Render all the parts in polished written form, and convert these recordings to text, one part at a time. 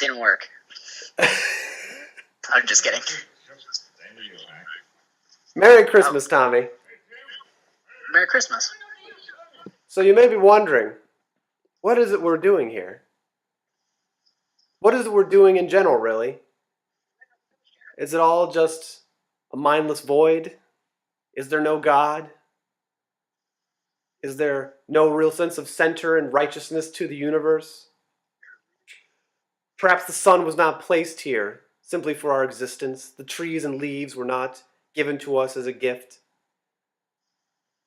didn't work. I'm just kidding. Merry Christmas, Tommy. Merry Christmas. So you may be wondering, what is it we're doing here? What is it we're doing in general, really? Is it all just a mindless void? Is there no God? Is there no real sense of center and righteousness to the universe? Perhaps the sun was not placed here simply for our existence. The trees and leaves were not given to us as a gift.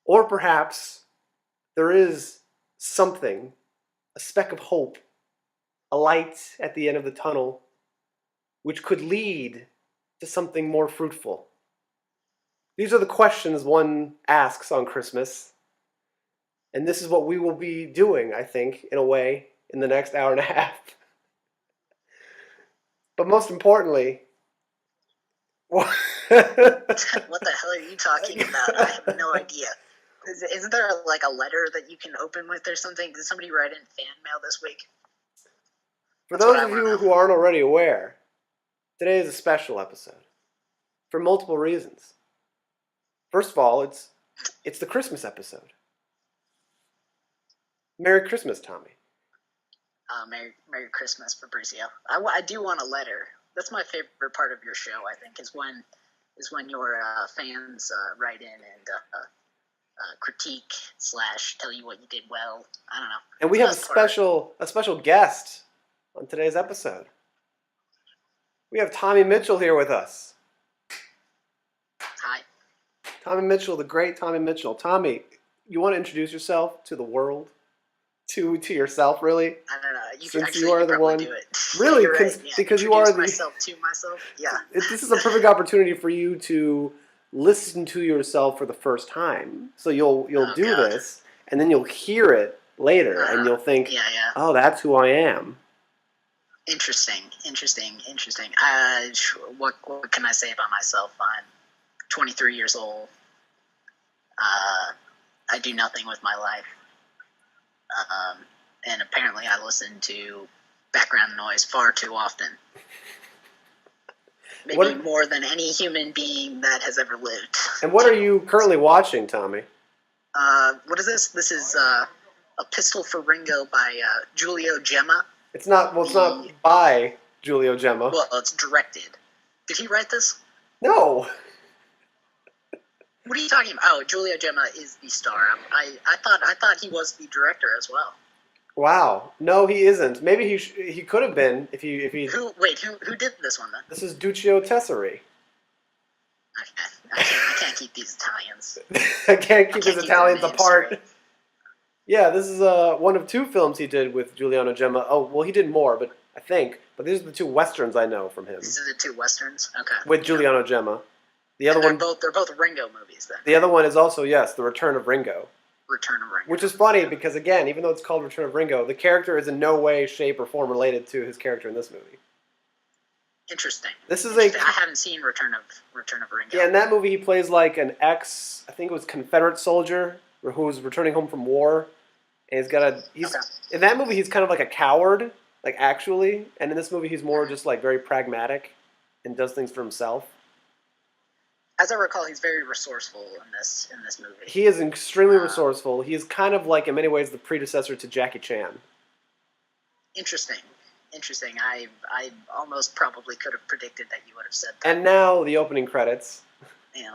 Or perhaps there is something, a speck of hope, a light at the end of the tunnel, which could lead to something more fruitful. These are the questions one asks on Christmas. And this is what we will be doing, I think, in a way, in the next hour and a half. But most importantly, what the hell are you talking about? I have no idea. Isn't there like a letter that you can open with or something? Did somebody write in fan mail this week? For those of you who aren't already aware, today is a special episode for multiple reasons. First of all, it's the Christmas episode. Merry Christmas, Tommy. Merry Christmas, Fabrizio. I do want a letter. That's my favorite part of your show, I think, is when your fans write in and critique / tell you what you did well. I don't know. And we have a special guest on today's episode. We have Tommy Mitchell here with us. Hi. Tommy Mitchell, the great Tommy Mitchell. Tommy, you want to introduce yourself to the world? To yourself, really? I don't know. Since you are the one, do it. Really, right. because you are the myself to myself. Yeah. This is a perfect opportunity for you to listen to yourself for the first time. So you'll do this, and then you'll hear it later, and you'll think, "Oh, that's who I am." Interesting. What can I say about myself? I'm 23 years old. I do nothing with my life. And apparently I listen to background noise far too often. Maybe more than any human being that has ever lived. And what are you currently watching, Tommy? What is this? This is A Pistol for Ringo by Giulio Gemma. It's not by Giulio Gemma. Well, it's directed. Did he write this? No. What are you talking about? Oh, Giulio Gemma is the star. I thought he was the director as well. Wow. No, he isn't. Maybe he could have been if he. Who did this one then? This is Duccio Tessari. I can't keep these Italians. I can't keep these Italians apart. Straight. Yeah, this is one of two films he did with Giuliano Gemma. Oh, well, he did more, but I think. But these are the two westerns I know from him. These are the two westerns? Okay. With Giuliano Gemma. The other one. They're both Ringo movies then. The other one is also, yes, The Return of Ringo. Return of Ringo. Which is funny because, again, even though it's called Return of Ringo, the character is in no way, shape, or form related to his character in this movie. Interesting. I haven't seen Return of Ringo. Yeah, in that movie he plays like an I think it was Confederate soldier who was returning home from war. And in that movie he's kind of like a coward, like actually. And in this movie he's more just like very pragmatic and does things for himself. As I recall, he's very resourceful in this movie. He is extremely resourceful. He is kind of like, in many ways, the predecessor to Jackie Chan. Interesting. I almost probably could have predicted that you would have said that. And now the opening credits. Yeah.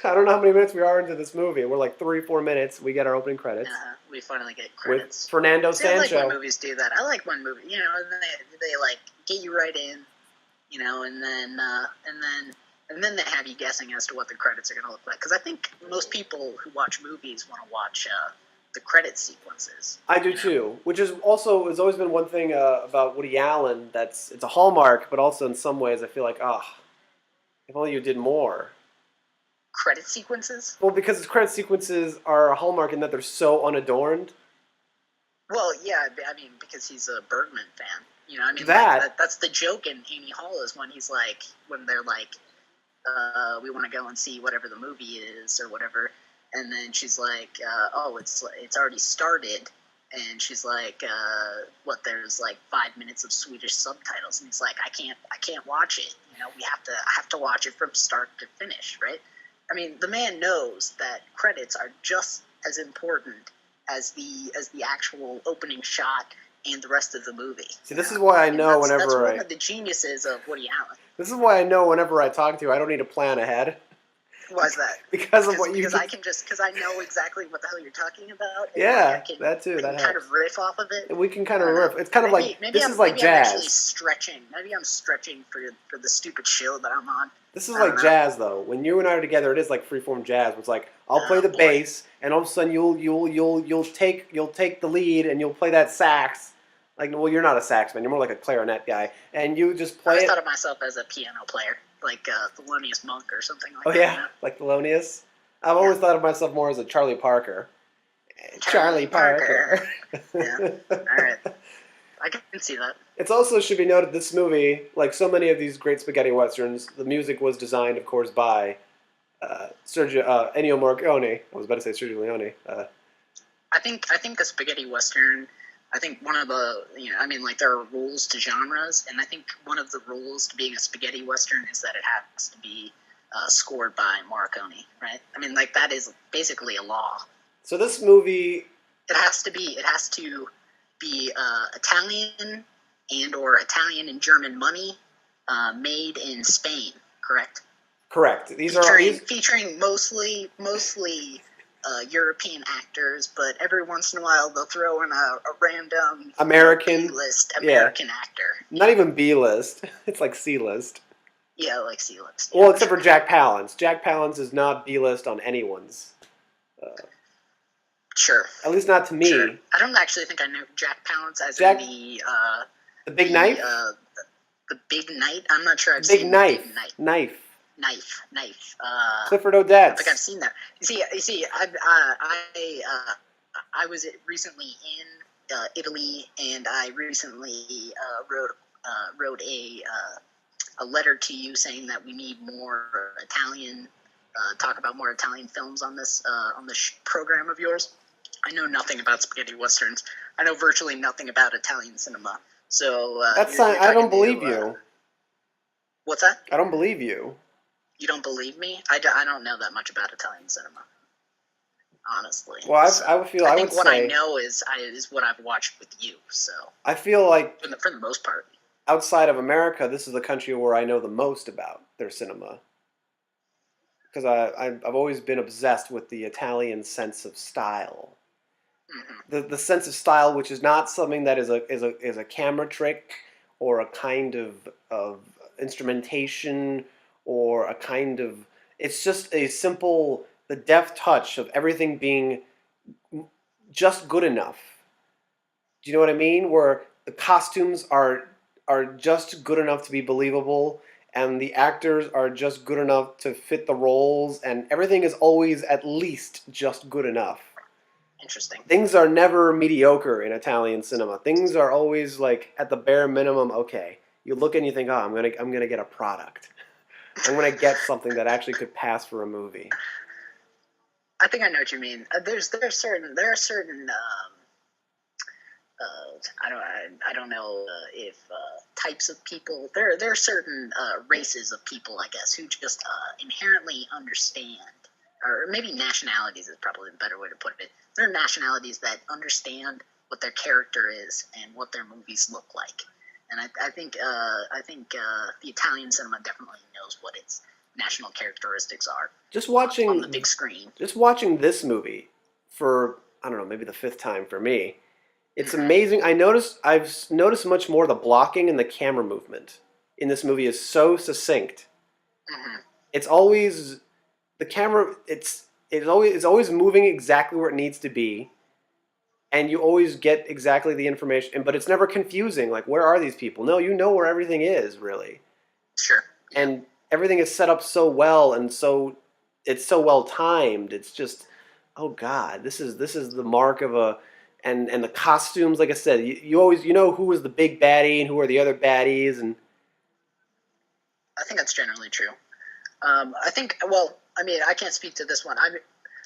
I don't know how many minutes we are into this movie. We're like 3-4 minutes. We get our opening credits. We finally get credits. With Fernando Sancho. I like when movies do that. I like when movies, they like get you right in. And then they have you guessing as to what the credits are going to look like. Because I think most people who watch movies want to watch the credit sequences. I do too, which has always been one thing about Woody Allen it's a hallmark, but also in some ways I feel like, if only you did more. Credit sequences? Well, because his credit sequences are a hallmark in that they're so unadorned. Well, yeah, I mean, because he's a Bergman fan. That's the joke in Annie Hall is when they're like, we want to go and see whatever the movie is or whatever, and then she's like, it's already started, and she's like, "What? There's like 5 minutes of Swedish subtitles," and he's like, I can't watch it. I have to watch it from start to finish, right?" I mean, the man knows that credits are just as important as the actual opening shot and the rest of the movie. See, this is why I know that's whenever one I. of the geniuses of Woody Allen. This is why I know whenever I talk to you, I don't need to plan ahead. Why is that? Because of what you because just... I can just because I know exactly what the hell you're talking about. And Yeah, I can, that too. That kind helps. of riff off of it. We can kind of riff. It's kind of like maybe this I'm, is like maybe I'm actually jazz. stretching. Maybe I'm stretching for the stupid show that I'm on. This is like jazz, though. When you and I are together, it is like freeform jazz. It's like I'll play the bass, and all of a sudden you'll take the lead, and you'll play that sax. Like, well, you're not a sax man. You're more like a clarinet guy, and you just play I it. I thought of myself as a piano player, like Thelonious Monk or something like that. Oh yeah, like Thelonious. I've always thought of myself more as a Charlie Parker. Charlie Parker. Yeah. All right. I can see that. It also should be noted this movie, like so many of these great spaghetti westerns, the music was designed, of course, by Ennio Morricone. I was about to say Sergio Leone. I think a spaghetti western. I think one of the I mean, like, there are rules to genres, and I think one of the rules to being a spaghetti western is that it has to be scored by Morricone, right? I mean, like, that is basically a law. So this movie, it has to be Italian or Italian and German money, made in Spain, correct? Correct. Featuring mostly European actors, but every once in a while they'll throw in a random American B-list American actor. Not even B-list. It's like C-list. Yeah, like C-list. Well, except for Jack Palance. Jack Palance is not B-list on anyone's. Sure. At least not to me. Sure. I don't actually think I know Jack Palance as in the Big Knife? The Big Knight? I'm not sure I've Big seen Knife. The Big Knight. Knife. Clifford Odets. I think I've seen that. You see, I was recently in Italy, and I recently wrote a letter to you saying that we need more Italian, talk about more Italian films on this program of yours. I know nothing about spaghetti westerns. I know virtually nothing about Italian cinema. So I don't believe you. What's that? I don't believe you. You don't believe me? I don't know that much about Italian cinema, honestly. Well, I think what I know is what I've watched with you. So I feel like for the most part, outside of America, this is the country where I know the most about their cinema. Because I've always been obsessed with the Italian sense of style. Mm-hmm. The sense of style, which is not something that is a camera trick or a kind of instrumentation or a kind of... It's just a simple, the deft touch of everything being just good enough. Do you know what I mean? Where the costumes are just good enough to be believable, and the actors are just good enough to fit the roles, and everything is always at least just good enough. Interesting. Things are never mediocre in Italian cinema. Things are always like at the bare minimum. Okay, you look and you think, oh, I'm gonna get a product. I'm gonna get something that actually could pass for a movie. I think I know what you mean. There are certain I don't know if types of people. There are certain races of people, I guess, who just inherently understand, or maybe nationalities is probably the better way to put it. There are nationalities that understand what their character is and what their movies look like, and I think the Italian cinema definitely knows what its national characteristics are. Just watching on the big screen. Just watching this movie for, I don't know, maybe the fifth time for me. It's amazing. I've noticed much more the blocking and the camera movement in this movie is so succinct. Mm-hmm. It's always the camera. It's always moving exactly where it needs to be, and you always get exactly the information. But it's never confusing. Like, where are these people? No, you know where everything is, really. Sure. Yeah. And everything is set up so well, and it's so well timed. It's just, oh God, this is the mark of a. And the costumes, like I said, you always know who is the big baddie and who are the other baddies, and I think that's generally true. I think, well, I mean, I can't speak to this one.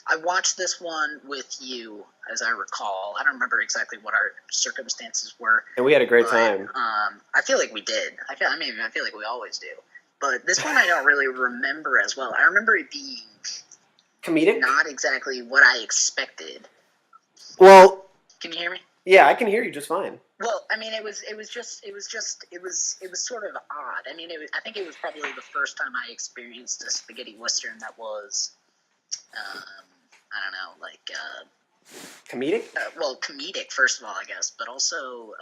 I watched this one with you, as I recall. I don't remember exactly what our circumstances were, And we had a great but time. I feel like we did. I feel like we always do. But this one I don't really remember as well. I remember it being Comedic? not exactly what I expected. Well, Can you hear me? yeah, I can hear you just fine. Well, I mean, it was sort of odd. I mean, I think it was probably the first time I experienced a spaghetti western that was, I don't know, like, Comedic? well, comedic first of all, I guess, but also,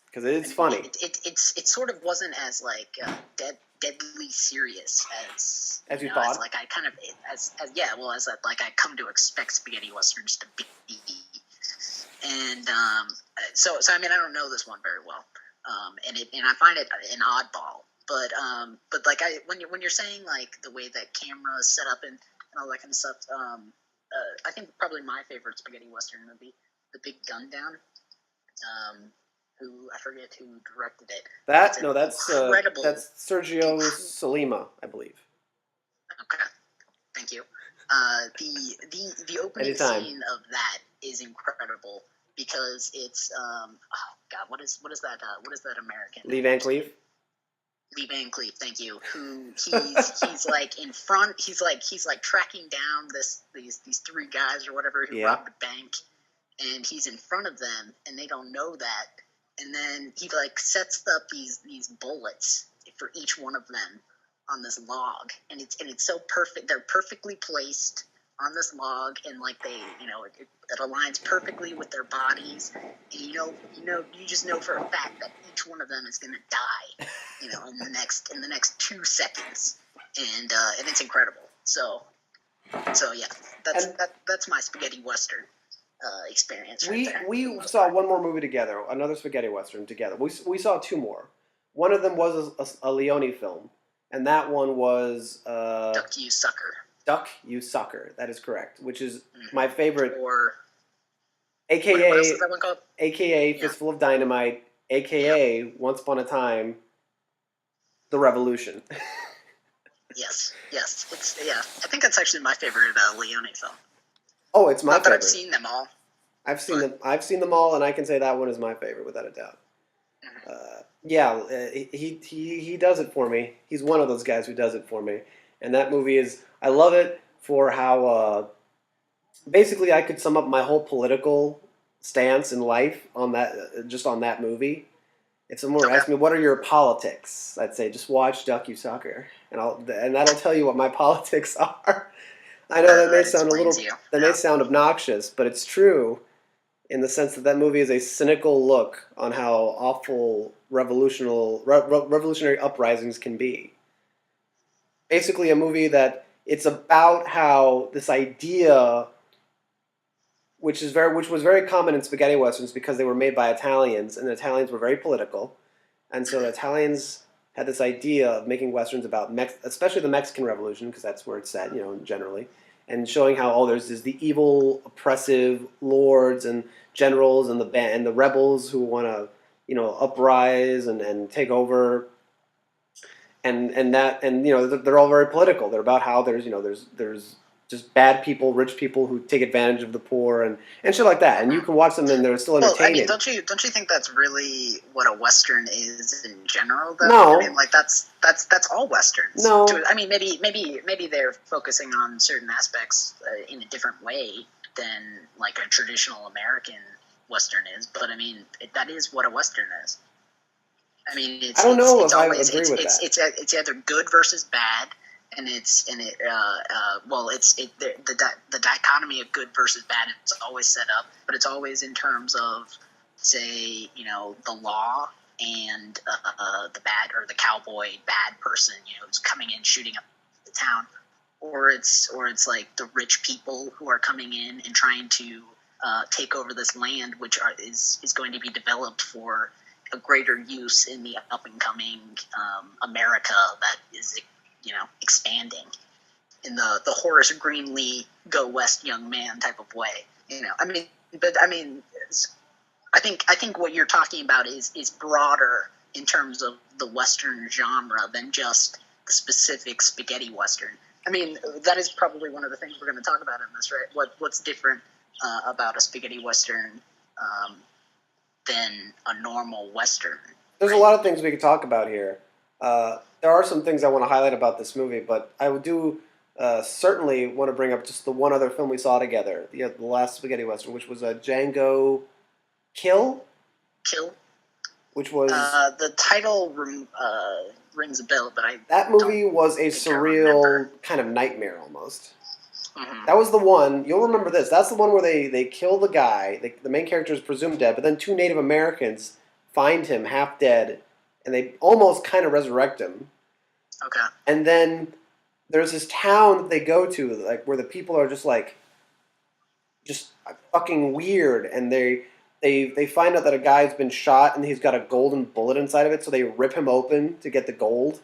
Because it's I mean, funny. it sort of wasn't as like deadly serious As you know, thought? as like I kind of as like I come to expect spaghetti westerns to be. And so I mean I don't know this one very well, and I find it an oddball. But like when you're saying like the way that camera is set up and all that kind of stuff, I think probably my favorite spaghetti western would be The Big Gun Down. Who I forget who directed it. That's Incredible. that's Sergio Solima, I believe. Okay, thank you. The opening Anytime. scene of that is incredible because it's oh god, what is that American? Lee Van Cleef. Lee Van Cleef, thank you. Who he's like in front. He's like tracking down these three guys or whatever who robbed a bank, and he's in front of them, and they don't know that. And then he like sets up these bullets for each one of them on this log, and it's so perfect. They're perfectly placed on this log, and like they, it aligns perfectly with their bodies. And you just know for a fact that each one of them is going to die, in the next 2 seconds, and it's incredible. So yeah, that's my spaghetti western experience. We saw one more movie together, another spaghetti western together. We saw two more. One of them was a Leone film, and that one was Duck You Sucker. Duck You Sucker. That is correct. Which is my favorite. Or AKA what else is that one called? AKA Fistful of Dynamite. AKA Once Upon a Time, The Revolution. Yes. I think that's actually my favorite Leone film. Oh, it's my Not that favorite. I've seen them all. I've seen them all, and I can say that one is my favorite without a doubt. He does it for me. He's one of those guys who does it for me, and that movie is. I love it for how basically I could sum up my whole political stance in life on that movie. If someone were to ask me what are your politics, I'd say just watch Duck You Sucker, and that'll tell you what my politics are. I know that may sound obnoxious, but it's true in the sense that movie is a cynical look on how awful revolutionary uprisings can be. Basically, a movie that it's about how this idea, which was very common in spaghetti westerns because they were made by Italians, and the Italians were very political, and so the Italians had this idea of making westerns about especially the Mexican Revolution, because that's where it's set, generally, and showing how there's the evil, oppressive lords and generals and the rebels who want to uprise and take over, and they're all very political. They're about how there's just bad people, rich people who take advantage of the poor and shit like that. And you can watch them and they're still entertaining. Well, I mean, don't you think that's really what a western is in general? Though? No, I mean, like that's all westerns. No, I mean, maybe they're focusing on certain aspects in a different way than like a traditional American western is. But I mean, that is what a western is. I mean, I don't know if I agree with that. It's either good versus bad. And the dichotomy of good versus bad is always set up, but it's always in terms of, say, the law and the bad or the cowboy bad person, who's coming in shooting up the town, or it's like the rich people who are coming in and trying to take over this land, which is going to be developed for a greater use in the up and coming America that is expanding in the Horace Greenlee go west young man type of way. I think what you're talking about is broader in terms of the Western genre than just the specific spaghetti Western. I mean, that is probably one of the things we're going to talk about in this, right? What's different about a spaghetti western um, than a normal western, There's a right? lot of things we could talk about here. There are some things I want to highlight about this movie, but I would do certainly want to bring up just the one other film we saw together, the last spaghetti western, which was a Django Kill, Kill. which was The title rings a bell, but I that don't movie was a think I remember. surreal kind of nightmare almost. Hmm. That was the one. You'll remember this. That's the one where they kill the guy. The main character is presumed dead, but then two Native Americans find him half dead, and they almost kind of resurrect him. Okay. And then there's this town that they go to, like where the people are just fucking weird, and they find out that a guy's been shot and he's got a golden bullet inside of it, so they rip him open to get the gold.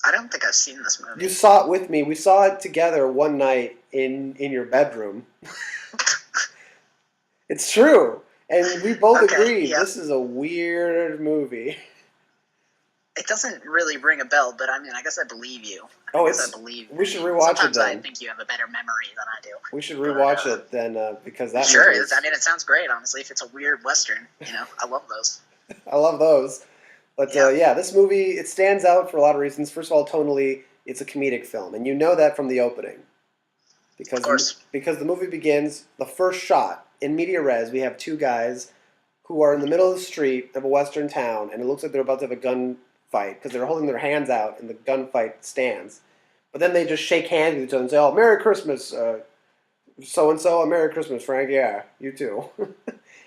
I don't think I've seen this You movie. saw it with me. We saw it together one night in your bedroom. It's true. And we both Okay. agreed Yeah. this is a weird movie. It doesn't really ring a bell, but I mean, I guess I believe you. Oh, I believe. we should I mean, rewatch it sometimes I then. think you have a better memory than I do. We should But rewatch it then because that sure, movie is, I mean, it sounds great. Honestly, if it's a weird western, I love those. I love those. But Yeah, yeah, this movie it stands out for a lot of reasons. First of all, tonally, it's a comedic film, and you know that from the opening of because course. because the movie begins the first shot in media res. We have two guys who are in the middle of the street of a western town, and it looks like they're about to have a gunfight because they're holding their hands out, and the gunfight stands. But then they just shake hands with each other and say, "Oh, Merry Christmas, so and so, Merry Christmas, Frank. Yeah, you too."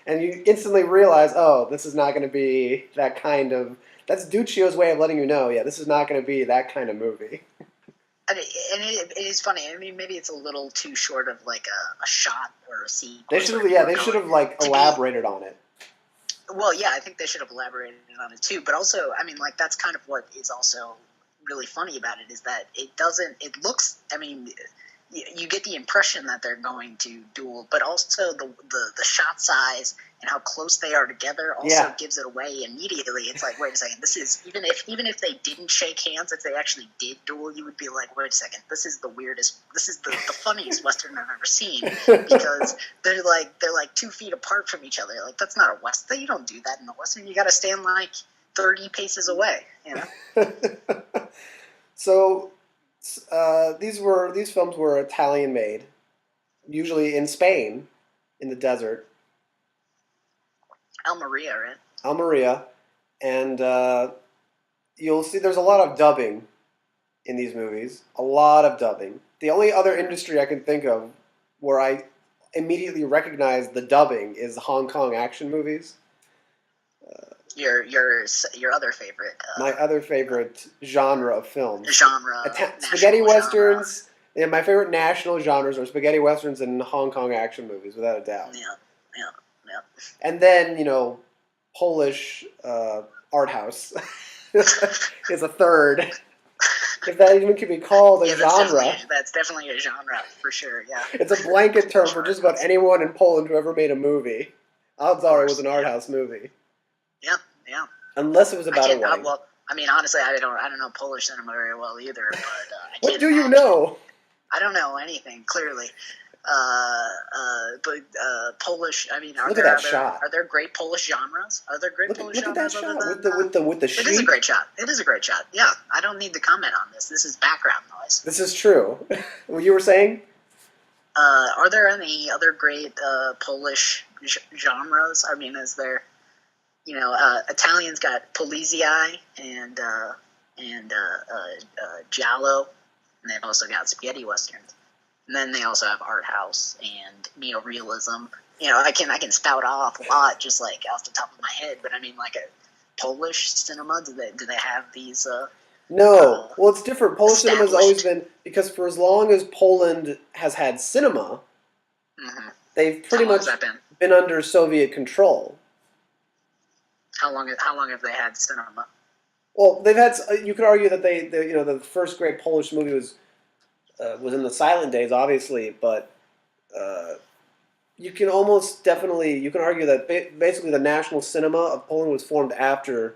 And you instantly realize, oh, this is not going to be that kind of. That's Duccio's way of letting you know, yeah, this is not going to be that kind of movie. And it is funny. I mean, maybe it's a little too short of like a shot or a They sequence should where have, yeah, people are they should going have like to be. elaborated on it. Well, yeah, I think they should have elaborated on it too. But also, I mean, like that's kind of what is also really funny about it is that it doesn't. It looks. I mean, you get the impression that they're going to duel, but also the shot size and how close they are together also Yeah. gives it away immediately. It's like, wait a second, this is even if they didn't shake hands, if they actually did duel, you would be like, wait a second, this is the weirdest, this is the funniest Western I've ever seen because they're like 2 feet apart from each other. Like that's not a Western. You don't do that in the Western. You got to stand like 30 paces away. So these films were Italian made, usually in Spain, in the desert, Almeria, right? Almeria, and you'll see there's a lot of dubbing in these movies. A lot of dubbing. The only other industry I can think of where I immediately recognize the dubbing is Hong Kong action movies. Your other favorite My other favorite genre of films. genre, Spaghetti national genre. westerns. Yeah, my favorite national genres are spaghetti westerns and Hong Kong action movies, without a doubt. Yeah, yeah, yeah. And then, Polish art house is a third, if that even could be called a Yeah, genre. that's definitely a genre for sure. Yeah, It's a blanket term for sure. just about anyone in Poland who ever made a movie. Odds are it was an art Yeah. house movie, Yeah, yeah. unless it was I about a can't. wedding. Well, I mean, honestly, I don't know Polish cinema very well either. But I What can't do you imagine. know? I don't know anything clearly. But Polish. I mean, Look at that shot. are there great Polish genres? Are there great Polish Look at that genres other shot than with the It is a sheep. great shot. It is a great shot. Yeah, I don't need to comment on this. This is background noise. This is true. What you were saying? Are there any other great Polish genres? I mean, is there? Italians got Polizei and Giallo, and they've also got spaghetti westerns. And then they also have art house and neorealism. I can spout off a lot just like off the top of my head, but I mean, like a Polish cinema, do they have these? No. Well, it's different. Polish cinema has always Established. been, because for as long as Poland has had cinema, Mm-hmm. they've How pretty long much has that been? been under Soviet control. How long have they had cinema? Well, they've had. You could argue that the first great Polish movie was in the silent days, obviously, but uh, you can almost definitely you can argue that basically the national cinema of Poland was formed after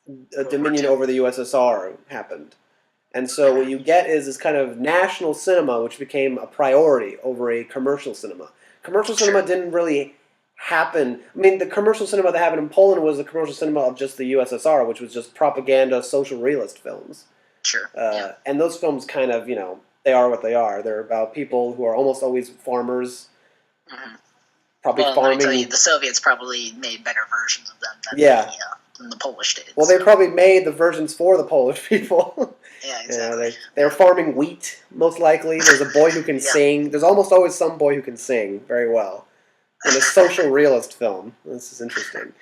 World War dominion II. over the USSR happened, And so what you get is this kind of national cinema, which became a priority over a commercial cinema. Commercial cinema Sure. didn't really happen. I mean, the commercial cinema that happened in Poland was the commercial cinema of just the USSR, which was just propaganda, social realist films. Sure. Yeah. And those films kind of, they are what they are. They're about people who are almost always farmers, Hmm. probably Well, let me tell you, farming. the Soviets probably made better versions of them Yeah. than the Polish did. Well, they probably made the versions for the Polish people. Yeah, exactly. They're farming wheat, most likely. There's a boy who can Yeah. sing. There's almost always some boy who can sing very well in a social realist film. This is interesting.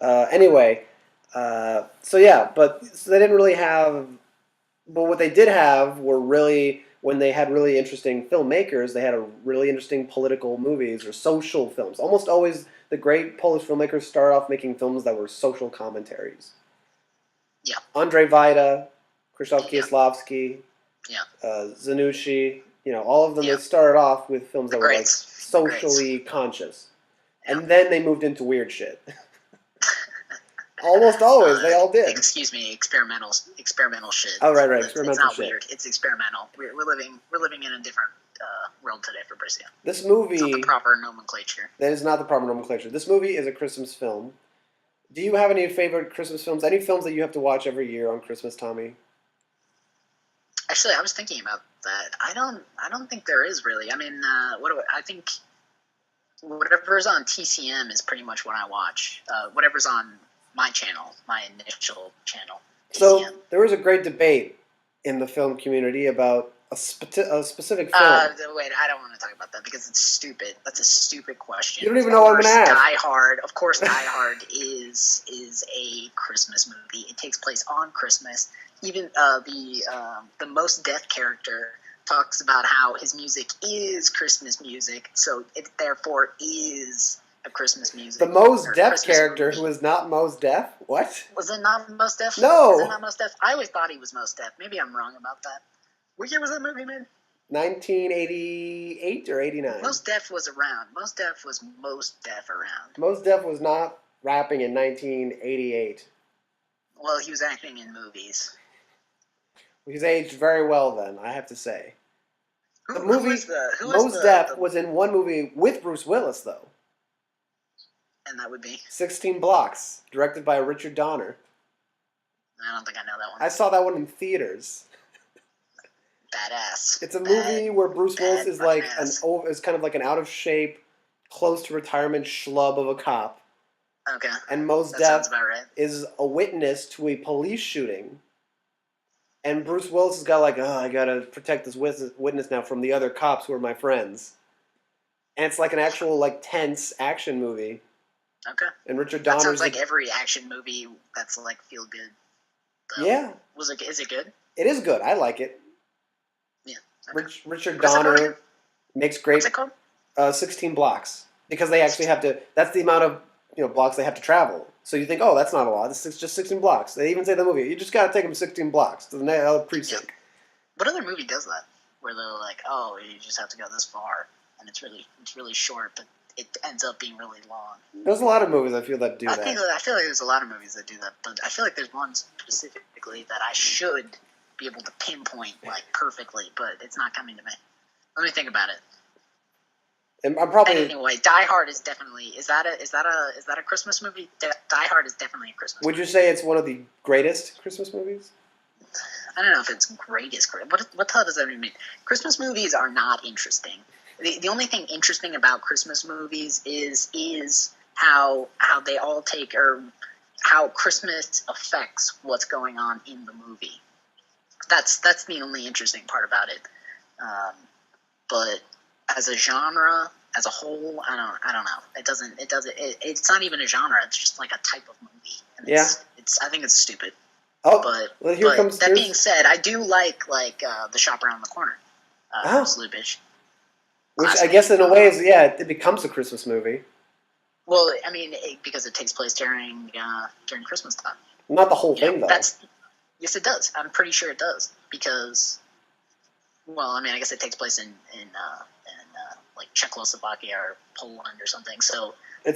Anyway, so they didn't really have. But what they did have were really when they had really interesting filmmakers. They had a really interesting political movies or social films. Almost always, the great Polish filmmakers started off making films that were social commentaries. Yeah. Andrzej Wajda, Krzysztof Yeah. Kieslowski, Yeah. Zanucci, all of them, Yeah. they started off with films that The were like greats. socially conscious. Yeah. And then they moved into weird shit. Almost always, they all did. Excuse me, experimental shit. Oh, right, It's experimental not shit. weird. It's experimental. We're living in a different world today for Brazil. This movie It's not the proper nomenclature. that is not the proper nomenclature. This movie is a Christmas film. Do you have any favorite Christmas films? Any films that you have to watch every year on Christmas, Tommy? Actually, I was thinking about that. I don't think there is really. I mean, I think whatever's on TCM is pretty much what I watch. Whatever's on my channel, my initial channel, TCM. So there was a great debate in the film community about a specific film. Wait, I don't want to talk about that because it's stupid. That's a stupid question. You don't even know what I'm going to ask. Die Hard. Of course, Die Hard is a Christmas movie. It takes place on Christmas. Even the Most Def character talks about how his music is Christmas music, so it therefore is a Christmas music. The Mos Def Christmas character movie. who is not Mos Def? What? Was it not Mos Def? No. Was it not Mos Def? I always thought he was Mos Def. Maybe I'm wrong about that. What year was that movie made? 1988 or 89? Mos Def was around. Mos Def was Most Def around. Mos Def was not rapping in 1988. Well, he was acting in movies. He's aged very well then, I have to say. The movie Mos Mos Def was in one movie with Bruce Willis, though. And that would be? 16 Blocks, directed by Richard Donner. I don't think I know that one. I saw that one in theaters. Badass. It's a movie where Bruce Willis is like ass. kind of like an out of shape, close to retirement schlub of a cop. Okay. And Mos That Def sounds about right. is a witness to a police shooting. And Bruce Willis has got like, oh, I gotta protect this witness now from the other cops who are my friends. And it's like an actual like tense action movie. Okay. And Richard That Donner's sounds like every action movie that's like feel good. Though. Yeah. Is it good? It is good. I like it. Yeah. Okay. Richard What's that called Donner again? makes great. What's it called? 16 blocks, because they actually have to. That's the amount of blocks they have to travel. So you think, oh, that's not a lot. It's just 16 blocks. They even say in the movie, you just got to take them 16 blocks to the other precinct. Yeah. What other movie does that? Where they're like, oh, you just have to go this far, and it's really short, but it ends up being really long. There's a lot of movies I feel that do that. I feel like there's a lot of movies that do that, but I feel like there's one specifically that I should be able to pinpoint like perfectly, but it's not coming to me. Let me think about it. And I'm probably Anyway, Die Hard is definitely is that a Christmas movie? Die Hard is definitely a Christmas. Would you say it's one of the greatest Christmas movies? I don't know if it's greatest. What the hell does that even mean? Christmas movies are not interesting. The only thing interesting about Christmas movies is how they all take or how Christmas affects what's going on in the movie. That's the only interesting part about it. But as a genre, as a whole, I don't know. It's not even a genre. It's just like a type of movie. And I think it's stupid. Oh, but that being said, I do like The Shop Around the Corner. Slubich. Which I guess in a way is it becomes a Christmas movie. Well, I mean, because it takes place during Christmas time. Not the whole thing, though. Yes, it does. I'm pretty sure it does because, well, I mean, I guess it takes place in like Czechoslovakia or Poland or something. So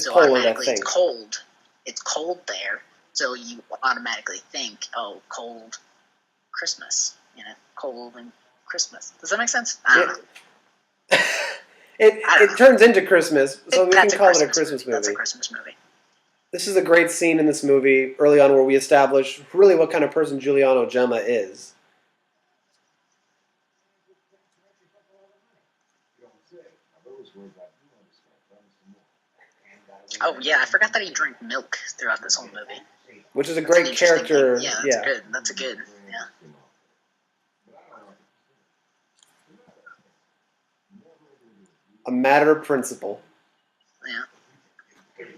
Poland, I think. It's cold. It's cold there, so you automatically think, oh, cold Christmas. cold and Christmas. Does that make sense? I don't know. It turns into Christmas, so we can call it a Christmas movie. That's a Christmas movie. This is a great scene in this movie early on where we establish really what kind of person Giuliano Gemma is. Oh yeah, I forgot that he drank milk throughout this whole movie. Which is a great character. Yeah, that's good. That's a good. Yeah. A matter of principle. Yeah.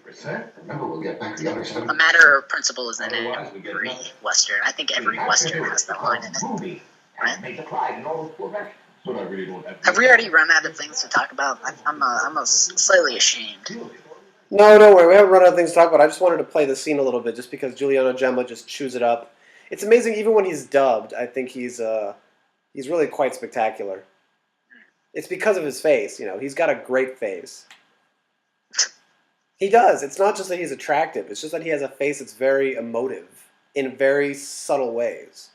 30%. Remember, we'll get back the other 70%. A matter of principle is in every Western. I think every Western has that line in it. Right? Have we already run out of things to talk about? I'm slightly ashamed. No, don't worry. We haven't run out of things to talk about. I just wanted to play the scene a little bit just because Giuliano Gemma just chews it up. It's amazing, even when he's dubbed, I think he's really quite spectacular. It's because of his face, He's got a great face. He does. It's not just that he's attractive. It's just that he has a face that's very emotive in very subtle ways.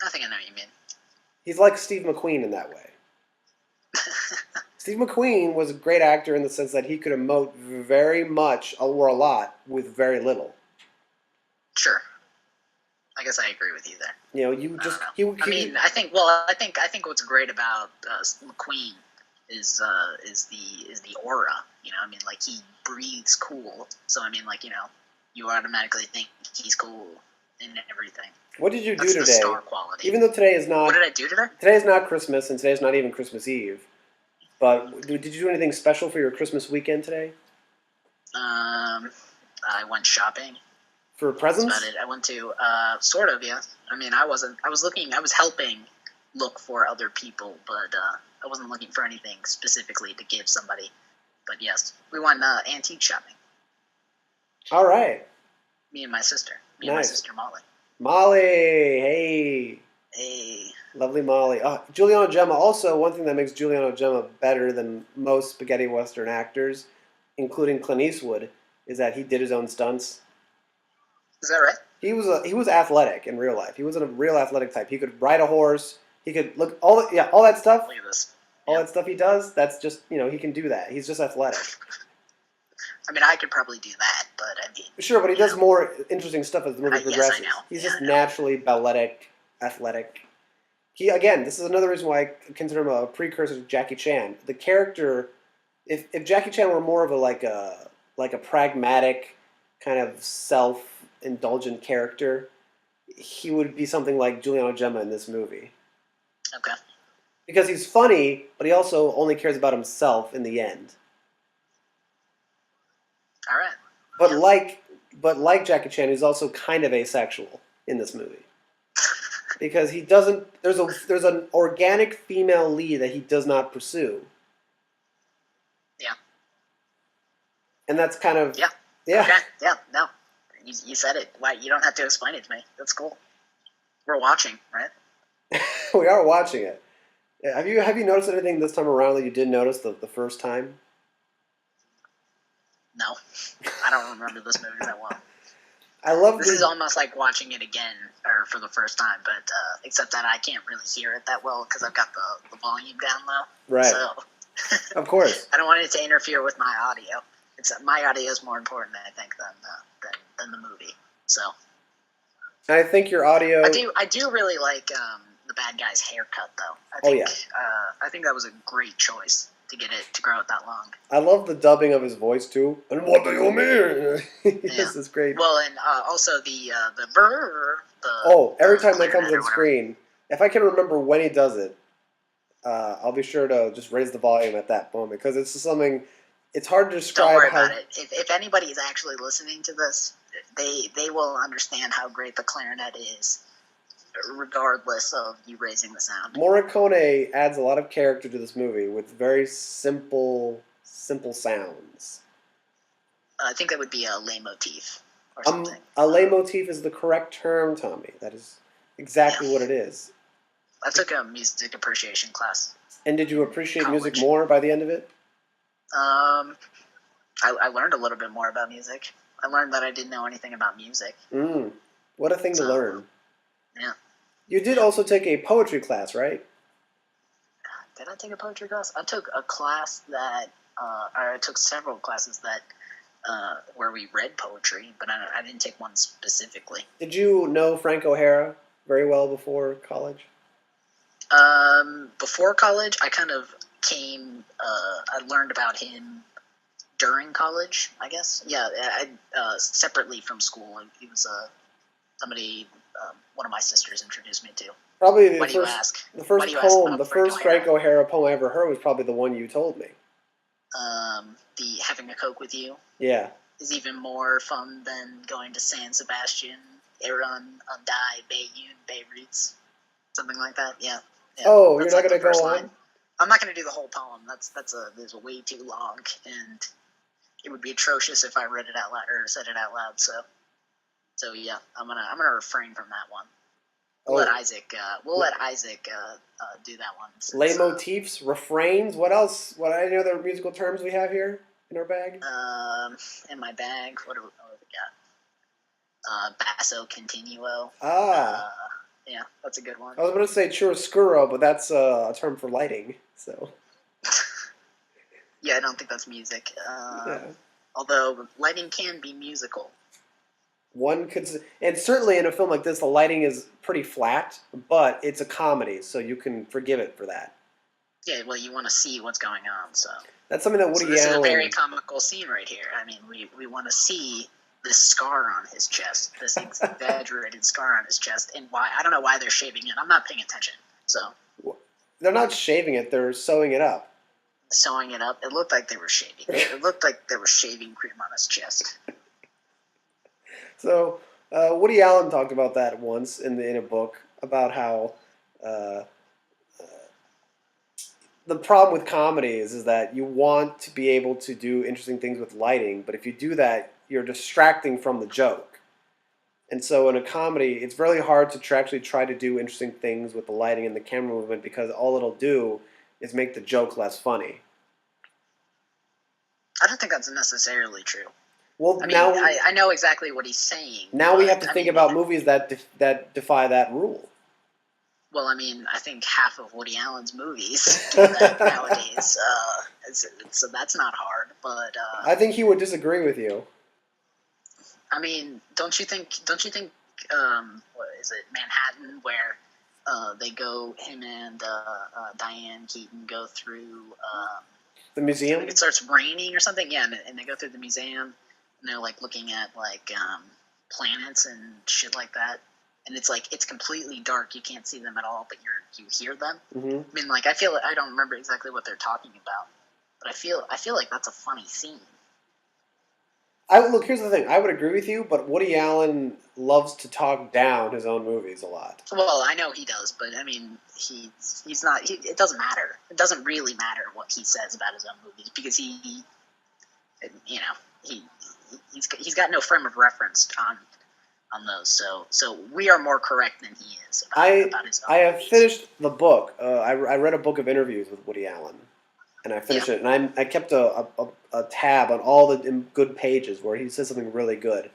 I think I know what you mean. He's like Steve McQueen in that way. Steve McQueen was a great actor in the sense that he could emote very much or a lot with very little. Sure. I guess I agree with you there. I think what's great about McQueen is the aura. Like he breathes cool. So you automatically think he's cool in everything. What did you do That's today? The star quality. Even though today is not. What did I do today? Today is not Christmas, and today's not even Christmas Eve. But did you do anything special for your Christmas weekend today? I went shopping. For presents? That's about it. I went to sort of, yeah. I was helping look for other people, but I wasn't looking for anything specifically to give somebody. But yes, we went antique shopping. All right. Me and my sister. Me and my sister Molly. Molly, hey. Hey. Lovely Molly. Giuliano Gemma. Also, one thing that makes Giuliano Gemma better than most spaghetti western actors, including Clint Eastwood, is that he did his own stunts. Is that right? He was athletic in real life. He was a real athletic type. He could ride a horse. He could all that stuff. Look at this. All that stuff he does. That's just he can do that. He's just athletic. I could probably do that, but sure, but he does more interesting stuff as the movie progresses. Yes, I know. He's just naturally balletic, athletic. This is another reason why I consider him a precursor to Jackie Chan. The character, if Jackie Chan were more of a pragmatic, kind of self-indulgent character, he would be something like Giuliano Gemma in this movie. Okay. Because he's funny, but he also only cares about himself in the end. All right. But like Jackie Chan, he's also kind of asexual in this movie. Because he doesn't. There's an organic female lead that he does not pursue. Yeah. And that's kind of yeah. Okay. Yeah. No, you said it. Why you don't have to explain it to me? That's cool. We're watching, right? We are watching it. Have you noticed anything this time around that you didn't notice the first time? No, I don't remember this movie that well. This is almost like watching it again or for the first time, but except that I can't really hear it that well because I've got the volume down low. Right. So, of course. I don't want it to interfere with my audio. My audio is more important, I think, than the movie. So. I think your audio. I do really like the bad guy's haircut, though. I think that was a great choice to get it to grow it that long. I love the dubbing of his voice too. And what do you mean? This is great. Well, and also the brr. Every time that comes on screen, if I can remember when he does it, I'll be sure to just raise the volume at that moment because it's something. It's hard to describe. Don't worry about it. If anybody is actually listening to this, they will understand how great the clarinet is, regardless of you raising the sound. Morricone adds a lot of character to this movie with very simple sounds. I think that would be a leitmotif or something. A leitmotif is the correct term, Tommy. That is exactly what it is. I took a music appreciation class. And did you appreciate music more by the end of it? I learned a little bit more about music. I learned that I didn't know anything about music. What a thing to learn. Yeah. You did also take a poetry class, right? Did I take a poetry class? I took a class that, or I took several classes that where we read poetry, but I didn't take one specifically. Did you know Frank O'Hara very well before college? Before college, I kind of I learned about him during college, I guess. Yeah, separately from school. He was somebody one of my sisters introduced me to. Probably Why do you ask? the Why first do you ask poem, the about Frank first Frank O'Hara? O'Hara poem I ever heard was probably the one you told me. The Having a Coke with You Yeah. is even more fun than going to San Sebastian, Aaron, Undai, Bayun, Beirut, something like that. Yeah. Oh, you're That's not like going the to go first on? line. I'm not going to do the whole poem. There's a way too long, and it would be atrocious if I read it out loud or said it out loud. So yeah, I'm gonna refrain from that one. We'll let Isaac. Do that one. Lay motifs, refrains. What else? What any other musical terms we have here in our bag? In my bag, what do we got? Basso continuo. Yeah, that's a good one. I was going to say chiaroscuro, but that's a term for lighting. So. Yeah, I don't think that's music. Yeah. Although lighting can be musical. One could, and certainly in a film like this, the lighting is pretty flat, but it's a comedy, so you can forgive it for that. Yeah, well, you want to see what's going on, so that's something that Woody Allen. This is a very comical scene right here. I mean, we want to see this scar on his chest, this exaggerated scar on his chest, and why I don't know why they're shaving it. I'm not paying attention, so they're not shaving it; they're sewing it up. Sewing it up. It looked like they were shaving. It looked like there was shaving cream on his chest. So Woody Allen talked about that once in a book about how the problem with comedy is that you want to be able to do interesting things with lighting, but if you do that, you're distracting from the joke. And so in a comedy, it's really hard to actually try to do interesting things with the lighting and the camera movement because all it'll do is make the joke less funny. I don't think that's necessarily true. Well, I mean, I know exactly what he's saying. Now we have to think about movies that defy that rule. Well, I mean, I think half of Woody Allen's movies do that nowadays, so that's not hard. But I think he would disagree with you. I mean, don't you think? What is it, Manhattan, where they go, him and Diane Keaton go through the museum? I think it starts raining or something. Yeah, and they go through the museum, and they're like looking at like planets and shit like that. And it's completely dark. You can't see them at all, but you hear them. Mm-hmm. I mean, like I don't remember exactly what they're talking about, but I feel like that's a funny scene. Look, here's the thing. I would agree with you, but Woody Allen loves to talk down his own movies a lot. Well, I know he does, but I mean, he's not. It doesn't matter. It doesn't really matter what he says about his own movies because he's got no frame of reference on those. So we are more correct than he is about his own I have movies. finished the book. I read a book of interviews with Woody Allen. And I finished it, and I kept a tab on all the good pages where he says something really good.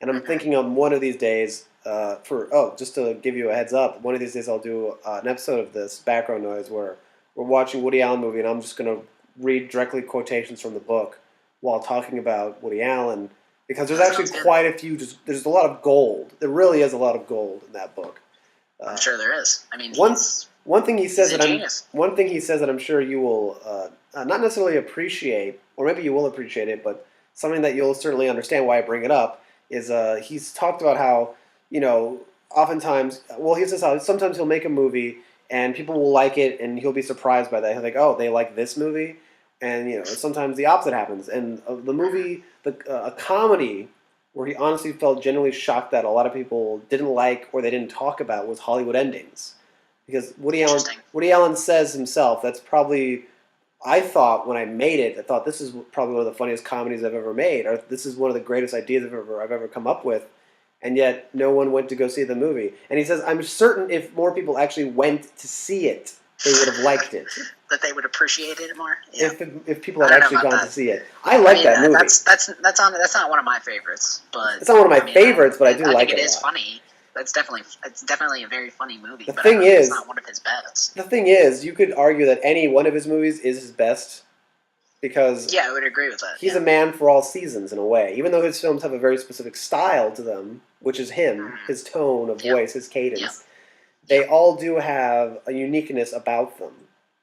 And I'm thinking of one of these days, just to give you a heads up, one of these days I'll do an episode of this background noise where we're watching Woody Allen movie, and I'm just going to read directly quotations from the book while talking about Woody Allen, because there's actually quite a few, there's a lot of gold. There really is a lot of gold in that book. I'm sure there is. I mean, one thing he says that I'm sure you will not necessarily appreciate, or maybe you will appreciate it, but something that you'll certainly understand why I bring it up is he's talked about how oftentimes, he says how sometimes he'll make a movie and people will like it and he'll be surprised by that. He'll think, oh, they like this movie, and sometimes the opposite happens. And the movie, a comedy where he honestly felt genuinely shocked that a lot of people didn't like or they didn't talk about was Hollywood Endings. Because Woody Allen says himself, that's probably, I thought when I made it, I thought this is probably one of the funniest comedies I've ever made, or this is one of the greatest ideas I've ever come up with, and yet no one went to go see the movie. And he says, I'm certain if more people actually went to see it, they would have liked it. That they would appreciate it more. Yeah. If people had actually gone to see it, I like that movie. That's not one of my favorites, but it's not one of my favorites, but I do like it. It is funny. it's definitely a very funny movie. The But I thing don't think it's is, not one of his best. the thing is, you could argue that any one of his movies is his best because Yeah, I would agree with that. he's a man for all seasons in a way. Even though his films have a very specific style to them, which is him, his tone of voice, his cadence, they all do have a uniqueness about them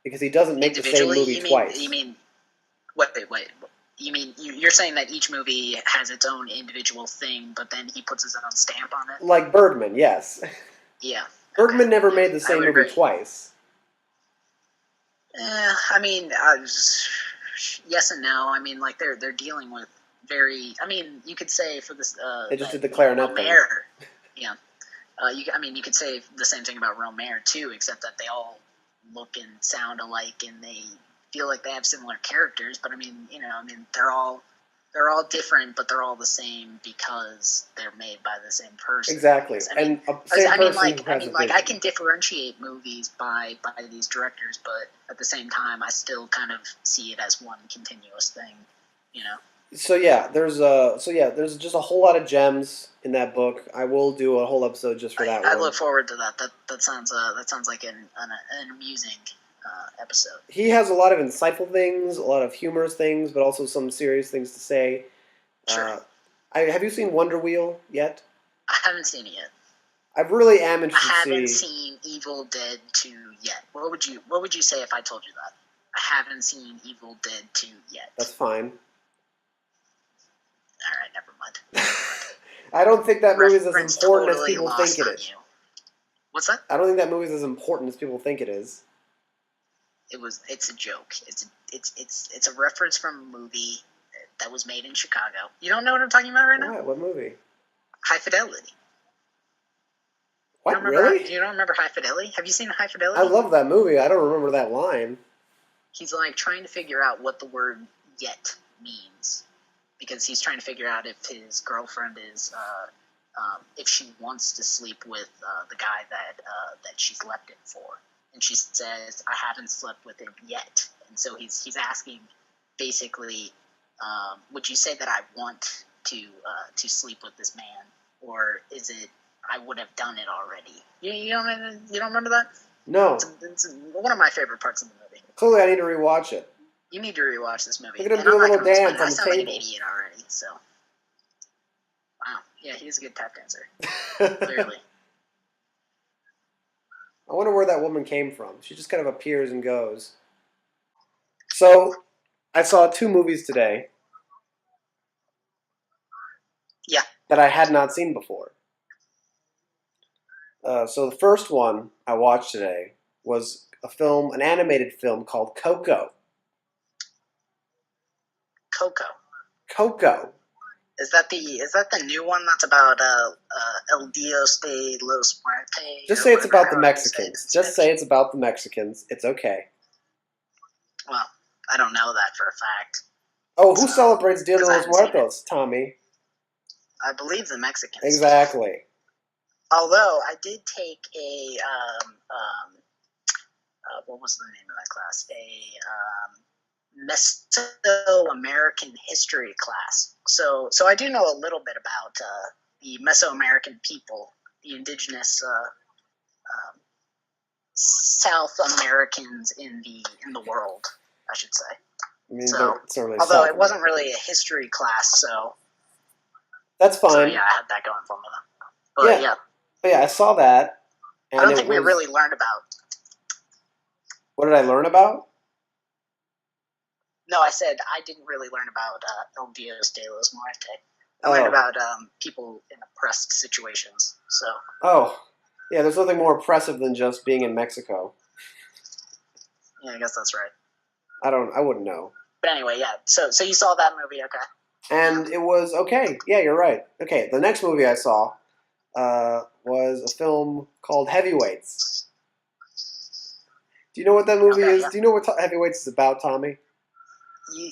because he doesn't make the same Individually, movie twice. you mean what? Wait. You mean you're saying that each movie has its own individual thing, but then he puts his own stamp on it? Like Birdman, yes. Yeah. Bergman never made the same movie agree. twice. I mean, yes and no. I mean, like they're dealing with very. I mean, you could say for this. They just did the clarinet thing. Yeah. You could say the same thing about Romare too, except that they all look and sound alike, and they feel like they have similar characters. But they're all different, but they're all the same because they're made by the same person. Exactly, I can differentiate movies by these directors, but at the same time, I still kind of see it as one continuous thing. You know. So there's just a whole lot of gems in that book. I will do a whole episode just for that one. I look forward to that. That sounds like an amusing episode. He has a lot of insightful things, a lot of humorous things, but also some serious things to say. Sure. Have you seen Wonder Wheel yet? I haven't seen it yet. I really am interested I to see. haven't seen Evil Dead 2 yet. What would you say if I told you that? I haven't seen Evil Dead 2 yet. That's fine. All right, never mind. I don't think that movie is as important as people think it is. What's that? I don't think that movie is as important as people think it is. It's a joke. It's a reference from a movie that was made in Chicago. You don't know what I'm talking about right now? What movie? High Fidelity. What, really? You don't remember High Fidelity? Have you seen High Fidelity? I love that movie. I don't remember that line. He's like trying to figure out what the word "yet" means because he's trying to figure out if his girlfriend is if she wants to sleep with the guy that she's left it for. And she says, "I haven't slept with him yet." And so he's asking, basically, would you say that I want to sleep with this man, or is it I would have done it already? You don't remember that? No. It's one of my favorite parts of the movie. Clearly, I need to rewatch it. You need to rewatch this movie. Look at him do a little dance on the table. I sound like an idiot already. So, wow, yeah, he's a good tap dancer. Clearly. I wonder where that woman came from. She just kind of appears and goes. So, I saw 2 movies today. Yeah. That I had not seen before. So the first one I watched today was an animated film called Coco. Coco. Is that the new one that's about El Dios de los Muertos? Just say it's about the Mexicans. Just say it's about the Mexicans. It's okay. Well, I don't know that for a fact. Oh, who celebrates Dia de los Muertos, Tommy? I believe the Mexicans. Exactly. Although I did take a what was the name of that class? A Mesoamerican history class. So I do know a little bit about the Mesoamerican people, the indigenous South Americans in the world, I should say. I mean, although it wasn't really a history class, so that's fine. So yeah, I had that going for me. But yeah. But yeah, I saw that. And I don't think we really learned about. What did I learn about? No, I said I didn't really learn about El Dios de los Muertos. I learned about people in oppressed situations. So. Oh, yeah. There's nothing more oppressive than just being in Mexico. Yeah, I guess that's right. I wouldn't know. But anyway, yeah. So you saw that movie, okay? And it was okay. Yeah, you're right. Okay, the next movie I saw was a film called Heavyweights. Do you know what that movie is? Yeah. Do you know what Heavyweights is about, Tommy?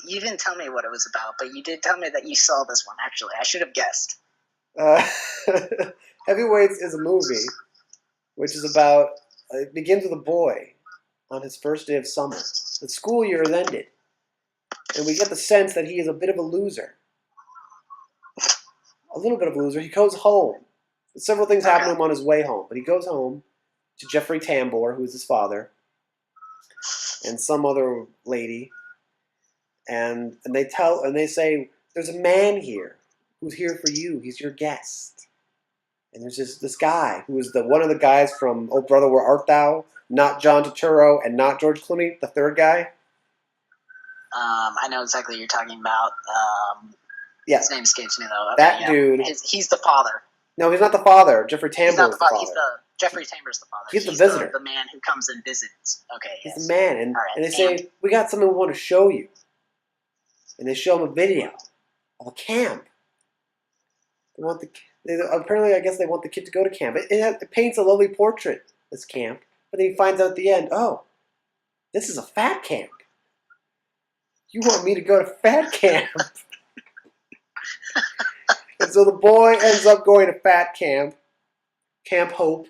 You didn't tell me what it was about, but you did tell me that you saw this one, actually. I should have guessed. Heavyweights is a movie which is about, it begins with a boy on his first day of summer. The school year has ended. And we get the sense that he is a bit of a loser. A little bit of a loser. He goes home. Several things happen to him on his way home, but he goes home to Jeffrey Tambor, who is his father, and some other lady, and they say, there's a man here who's here for you. He's your guest. And there's this guy who is one of the guys from Oh Brother, Where Art Thou? Not John Turturro and not George Clooney, the third guy. I know exactly what you're talking about. Yeah. His name escapes me though. Okay, that dude. He's the father. No, he's not the father. Jeffrey Tambor is the father. Jeffrey Tambor's the father. He's the visitor. The man who comes and visits. Okay, he's the man, and they say, we got something we want to show you. And they show him a video of a camp. Apparently, I guess they want the kid to go to camp. It paints a lovely portrait, this camp. But then he finds out at the end, oh, this is a fat camp. You want me to go to fat camp? And so the boy ends up going to fat camp, Camp Hope,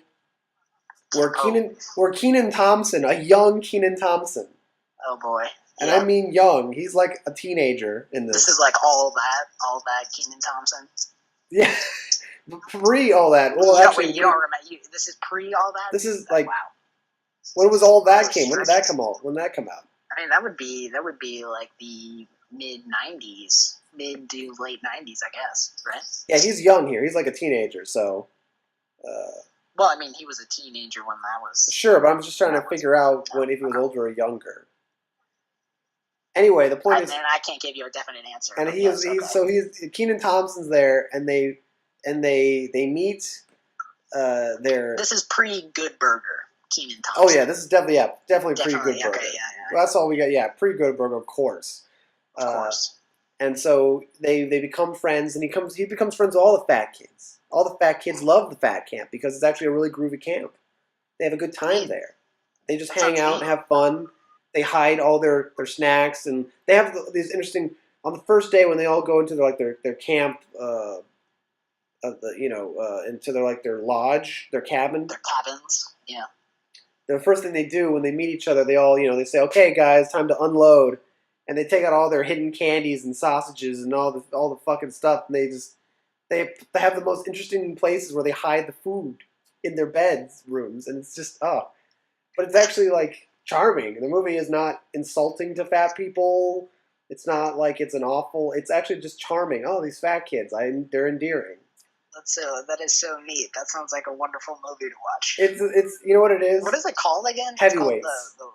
where Kenan Thompson, a young Kenan Thompson. Oh boy. And I mean young. He's like a teenager in this. This is like all that Kenan Thompson. Yeah. Pre all that. Well, actually, you don't remember. This is pre all that. This is like, wow. When was all that came? When did that come out? When did that come out? I mean, that would be like the mid '90s, mid to late '90s, I guess, right? Yeah, he's young here. He's like a teenager, so. Well, I mean, he was a teenager when that was. Sure, but I'm just trying to figure out if he was older or younger. Anyway, the point is, I can't give you a definite answer. And he's Kenan Thompson's there, and they meet their. This is pre-Good Burger, Kenan Thompson. Oh yeah, this is definitely pre-Good Burger. Okay, yeah. Well, that's all we got. Yeah, pre-Good Burger, of course. Of course. And so they become friends, and he becomes friends with all the fat kids. All the fat kids love the fat camp because it's actually a really groovy camp. They have a good time there. They just hang out and have fun. They hide all their snacks, and they have these interesting. On the first day when they all go into their camp, into their lodge, their cabin. Their cabins, yeah. The first thing they do when they meet each other, they all they say, "Okay, guys, time to unload," and they take out all their hidden candies and sausages and all the fucking stuff, and they have the most interesting places where they hide the food in their rooms, and it's just but it's actually like charming. The movie is not insulting to fat people. It's not like it's it's actually just charming. Oh, these fat kids, they're endearing. That is so neat. That sounds like a wonderful movie to watch. It's you know what it is? What is it called again? Heavyweights. It's called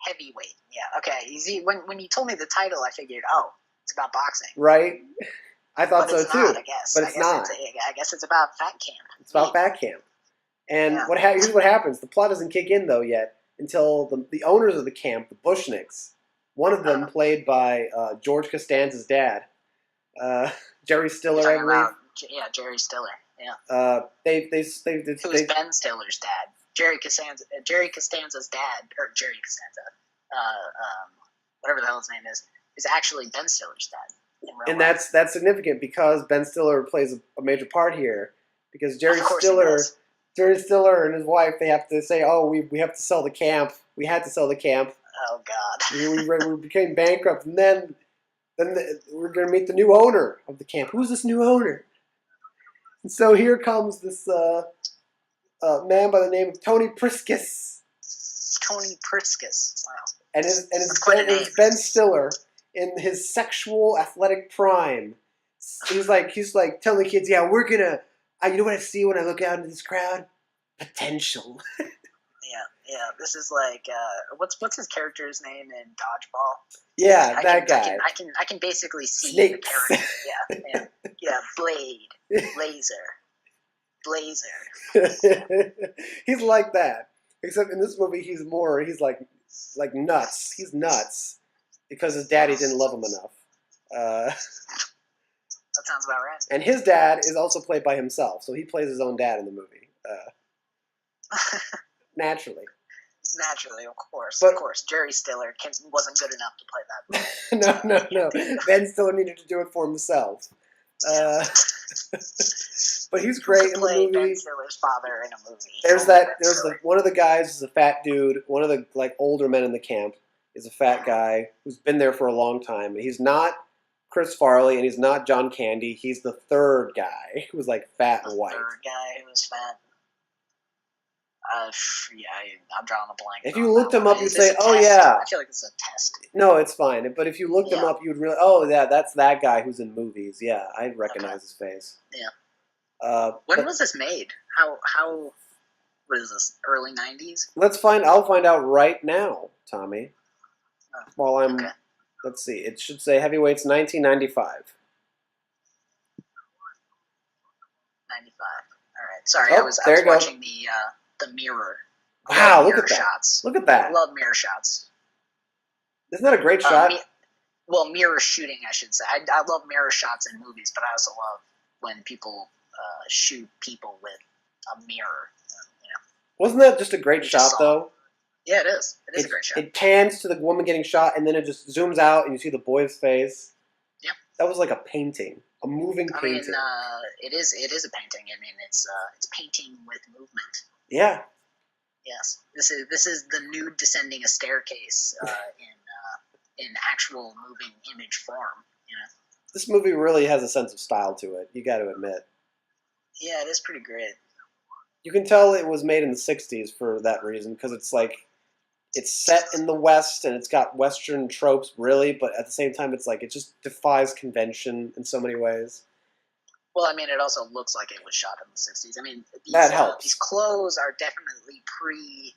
the Heavyweight. Yeah. Okay. You see, when you told me the title, I figured, it's about boxing. Right. I thought so too. Not, I guess. But it's not. I guess it's about fat camp. It's about fat camp. And here's what happens. The plot doesn't kick in though yet until the owners of the camp, the Bushnicks, one of them played by George Costanza's dad, Jerry Stiller, I believe. Yeah, Jerry Stiller. Yeah. Who was Ben Stiller's dad? Jerry Costanza's dad, or Jerry Costanza, whatever the hell his name is actually Ben Stiller's dad. And that's significant because Ben Stiller plays a major part here because Jerry Stiller and his wife, they have to say, we have to sell the camp. We had to sell the camp. Oh God. we became bankrupt, and then we're going to meet the new owner of the camp. Who's this new owner? And so here comes this man by the name of Tony Priscus. Tony Priscus. Wow. And it's Ben Stiller in his sexual athletic prime. He's like telling the kids, yeah, we're gonna. You know what I see when I look out into this crowd? Potential. Yeah. This is like what's his character's name in Dodgeball? Yeah, that guy. I can basically see Snakes. the character. Yeah. Blade, Blazer. He's like that, except in this movie he's like nuts. He's nuts because his daddy didn't love him enough. That sounds about right. And his dad is also played by himself, so he plays his own dad in the movie. Naturally. Naturally, of course. Jerry Stiller wasn't good enough to play that. No. Ben Stiller needed to do it for himself. But he's great in the movie. Ben Stiller's father in a movie. There's one of the guys is a fat dude. One of the older men in the camp is a fat guy who's been there for a long time. He's not Chris Farley, and he's not John Candy. He's the third guy who was like fat and white. The third guy who was fat. I'm drawing a blank. If you looked him up, you'd say, "Oh yeah." I feel like it's a test. No, it's fine. But if you looked him up, you'd realize, oh yeah, that's that guy who's in movies. Yeah, I'd recognize his face. Yeah. When was this made? How? What is this? Early 90s? I'll find out right now, Tommy. While I'm. Okay. Let's see. It should say Heavyweights 1995. 95. All right. Sorry, Oh, I was there you go. watching the mirror. Wow, look mirror at that. shots. Look at that. I love mirror shots. Isn't that a great shot? Mirror shooting, I should say. I love mirror shots in movies, but I also love when people shoot people with a mirror. Wasn't that just a great shot, though? Yeah, it is. It is a great shot. It pans to the woman getting shot, and then it just zooms out, and you see the boy's face. Yeah. That was like a painting, a moving painting. It is a painting. I mean, it's painting with movement. Yeah. Yes, this is the nude descending a staircase in actual moving image form. This movie really has a sense of style to it. You got to admit. Yeah, it is pretty great. You can tell it was made in the '60s for that reason, because it's set in the West and it's got Western tropes, really, but at the same time, it just defies convention in so many ways. Well, I mean, it also looks like it was shot in the '60s. I mean, that helps. These clothes are definitely pre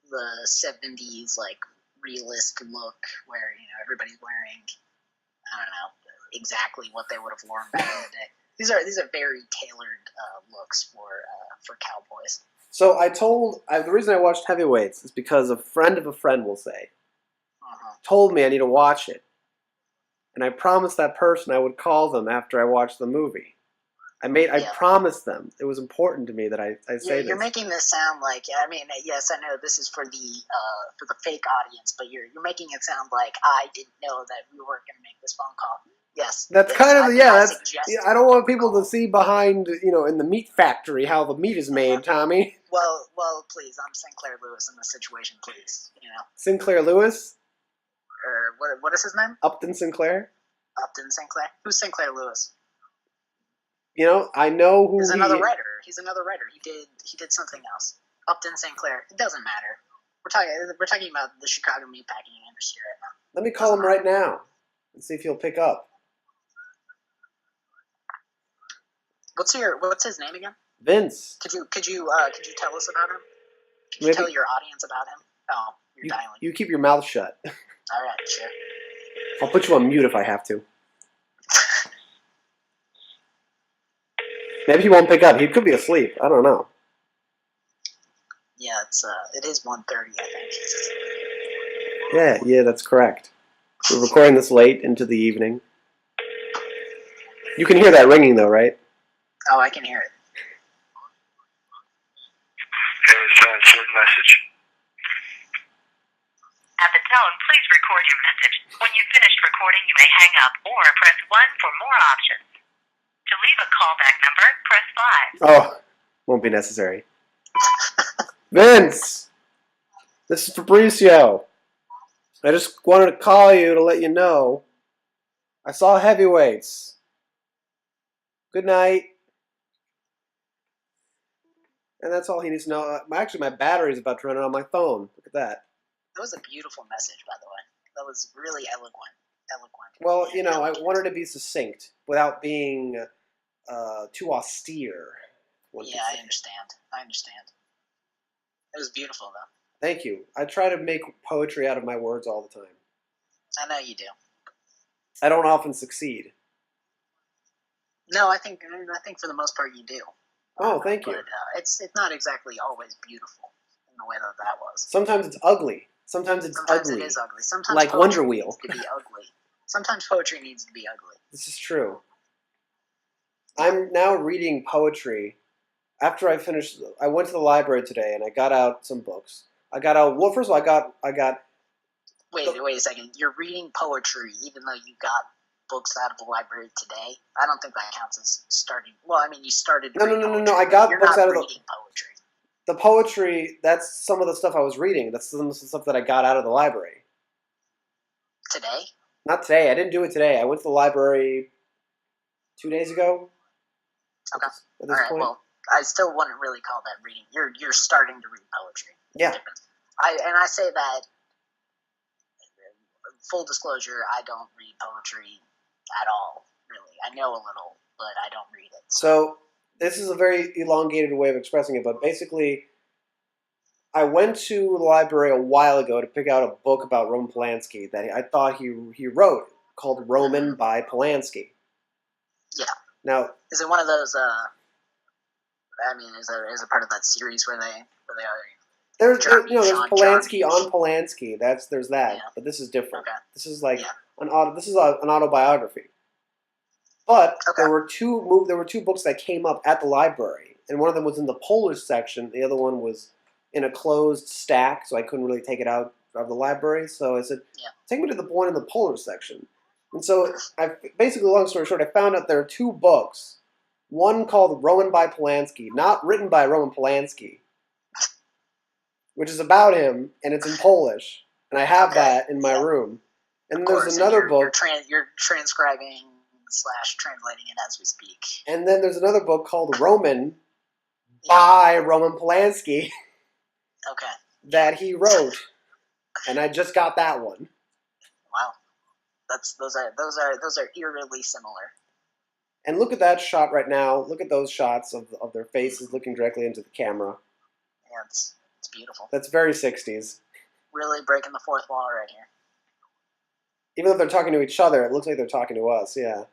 the '70s, like realist look, where everybody's wearing, I don't know, exactly what they would have worn back in the day. These are very tailored looks for cowboys. So the reason I watched Heavyweights is because a friend of a friend, will say, told me I need to watch it. And I promised that person I would call them after I watched the movie. I promised them. It was important to me that I say this. You're making this sound like, I mean, yes, I know this is for the fake audience, but you're making it sound like I didn't know that we weren't going to make this phone call. Yes. That's kind of, I don't want people to see behind, in the meat factory how the meat is made, Tommy. Well, please, I'm Sinclair Lewis in this situation, please, Sinclair Lewis? Or what is his name? Upton Sinclair? Upton Sinclair? Who's Sinclair Lewis? I know who He's another writer. He's another writer. He did something else. Upton Sinclair. It doesn't matter. We're talking about the Chicago meatpacking industry right now. Let me call him right now and see if he'll pick up. What's his name again? Vince. Could you tell us about him? Could you tell your audience about him? Oh, you're dialing. You keep your mouth shut. All right, sure. I'll put you on mute if I have to. Maybe he won't pick up. He could be asleep. I don't know. Yeah, it is 1:30, I think. Yeah, that's correct. We're recording this late into the evening. You can hear that ringing, though, right? Oh, I can hear it. Send message. At the tone, please record your message. When you've finished recording, you may hang up or press 1 for more options. To leave a callback number, press 5. Oh, won't be necessary. Vince! This is Fabricio. I just wanted to call you to let you know I saw Heavyweights. Good night. And that's all he needs to know. Actually, my battery's about to run out on my phone. Look at that. That was a beautiful message, by the way. That was really eloquent. Well, I wanted to be succinct without being too austere. Yeah, I understand. It was beautiful, though. Thank you. I try to make poetry out of my words all the time. I know you do. I don't often succeed. No, I think for the most part you do. Oh, thank you. But it's not exactly always beautiful in the way that was. Sometimes it's ugly. Sometimes it is ugly. Sometimes like Wonder Wheel. Needs to be ugly. Sometimes poetry needs to be ugly. This is true. I'm now reading poetry. After I finished, I went to the library today and I got out some books. Well, first of all, I got. Wait a second. You're reading poetry even though you got books out of the library today? I don't think that counts as starting. Well, I mean, you started. No. I got books out of reading poetry. The poetry. That's some of the stuff I was reading. That's some of the stuff that I got out of the library. Today? Not today. I didn't do it today. I went to the library 2 days ago. Okay. At All this right. point. Well, I still wouldn't really call that reading. You're starting to read poetry. Yeah. I say that. Full disclosure, I don't read poetry at all. Really, I know a little, but I don't read it. So this is a very elongated way of expressing it, but basically, I went to the library a while ago to pick out a book about Roman Polanski that I thought he wrote called Roman by Polanski. Yeah. Now, is it one of those? I mean, is it part of that series where they are? there's John Polanski John on Polanski. There's that, Yeah. but this is different. Okay. This is like Yeah. an autobiography. But Okay. there were two books that came up at the library, and one of them was in the Polish section. The other one was in a closed stack, so I couldn't really take it out of the library. So I said, Yeah. take me to the one in the Polish section. And so I basically, long story short, I found out there are two books. One called Roman by Polanski, not written by Roman Polanski, which is about him, and it's in Polish. And I have that in my room. And then there's another book. You're transcribing / translating it as we speak. And then there's another book called Roman by Roman Polanski Okay. that he wrote. And I just got that one. Wow. Those are eerily similar. And look at that shot right now. Look at those shots of their faces looking directly into the camera. Yeah, it's beautiful. That's very 60s. Really breaking the fourth wall right here. Even though they're talking to each other, it looks like they're talking to us, yeah.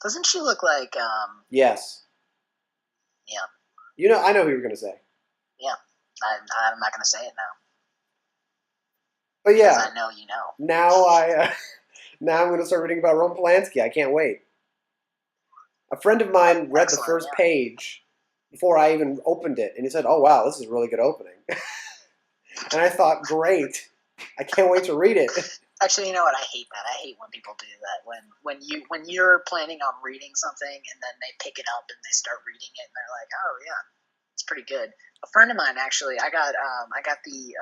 Doesn't she look like, Yes. Yeah. I know who you're going to say. Yeah. I'm not going to say it now. But yeah. Because I know you know. Now I'm going to start reading about Roman Polanski. I can't wait. A friend of mine read the first page before I even opened it, and he said, "Oh wow, this is a really good opening." And I thought, "Great, I can't wait to read it." Actually, you know what? I hate that. I hate when people do that. When you're planning on reading something and then they pick it up and they start reading it and they're like, "Oh yeah, it's pretty good." A friend of mine actually, I got the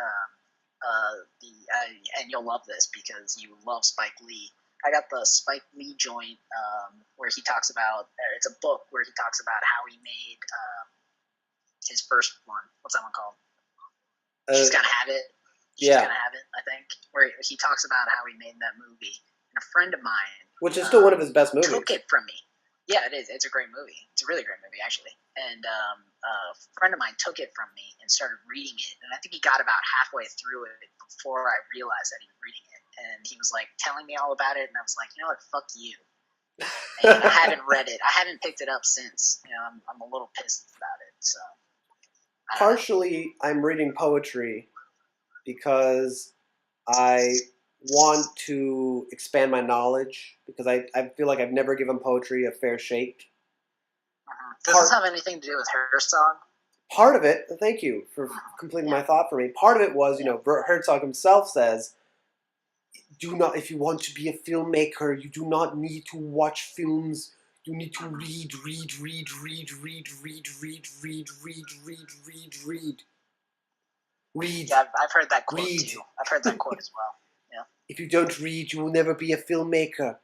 and you'll love this because you love Spike Lee. I got the Spike Lee joint where he talks about. It's a book where he talks about how he made his first one. What's that one called? She's Gotta Have It. She's Gonna Have It. I think where he talks about how he made that movie. And a friend of mine, which is still one of his best movies, took it from me. Yeah, it is. It's a great movie. It's a really great movie, actually. And a friend of mine took it from me and started reading it. And I think he got about halfway through it before I realized that he was reading it. And he was like telling me all about it. And I was like, you know what? Fuck you. And I haven't read it. I haven't picked it up since. I'm a little pissed about it. So partially, I'm reading poetry because I want to expand my knowledge, because I feel like I've never given poetry a fair shake. Does this have anything to do with her song? Part of it, thank you for completing my thought for me. Part of it was, Herzog himself says, if you want to be a filmmaker, you do not need to watch films. You need to read. Read. Yeah, I've heard that quote too. I've heard that quote as well. Yeah. If you don't read, you will never be a filmmaker.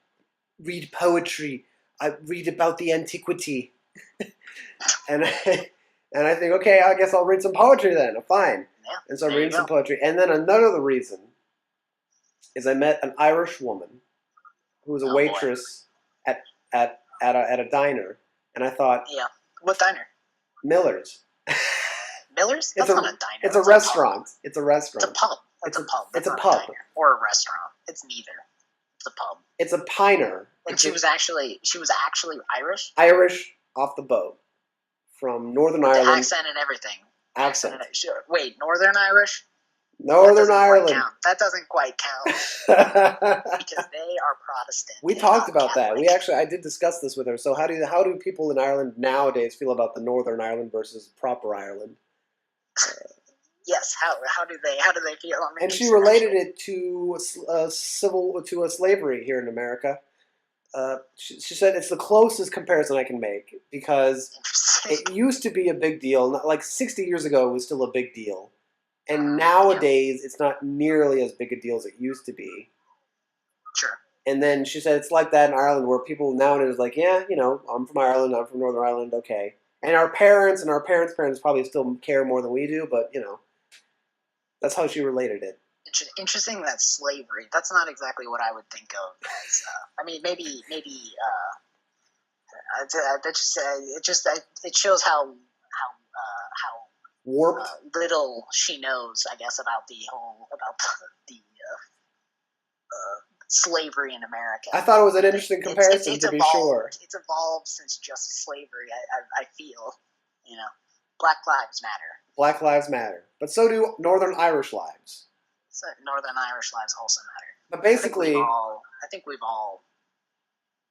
Read poetry. I read about the antiquity. and I think, okay, I guess I'll read some poetry then. Fine. Yeah, and so I'm reading some poetry. And then another reason is I met an Irish woman who was a waitress at a diner, and I thought, yeah, what diner? Miller's. Miller's? That's not a diner. It's a restaurant. It's a restaurant. It's a pub. It's a pub. It's a pub. Or a restaurant. It's neither. It's a pub. It's a piner. And she was actually Irish? Irish off the boat. From Northern Ireland. The accent and everything. Accent. Wait, Northern Irish? Northern Ireland. That doesn't quite count. Because they are Protestant. We talked about that. I did discuss this with her. So how do people in Ireland nowadays feel about the Northern Ireland versus proper Ireland? Yes. How do they feel? And she related it to a slavery here in America. She said it's the closest comparison I can make, because it used to be a big deal. Like 60 years ago, it was still a big deal. And nowadays, it's not nearly as big a deal as it used to be. Sure. And then she said it's like that in Ireland, where people nowadays like, yeah, I'm from Ireland, I'm from Northern Ireland, okay. And our parents and our parents' parents probably still care more than we do, but that's how she related it. Interesting that slavery. That's not exactly what I would think of as. I mean, maybe. It shows how Warped. little she knows, I guess, about the slavery in America. I thought it was an interesting comparison, it's to be evolved. sure. It's evolved since just slavery. I feel, Black Lives Matter. Black lives matter, but so do Northern Irish lives. So Northern Irish lives also matter. But basically, I think we've all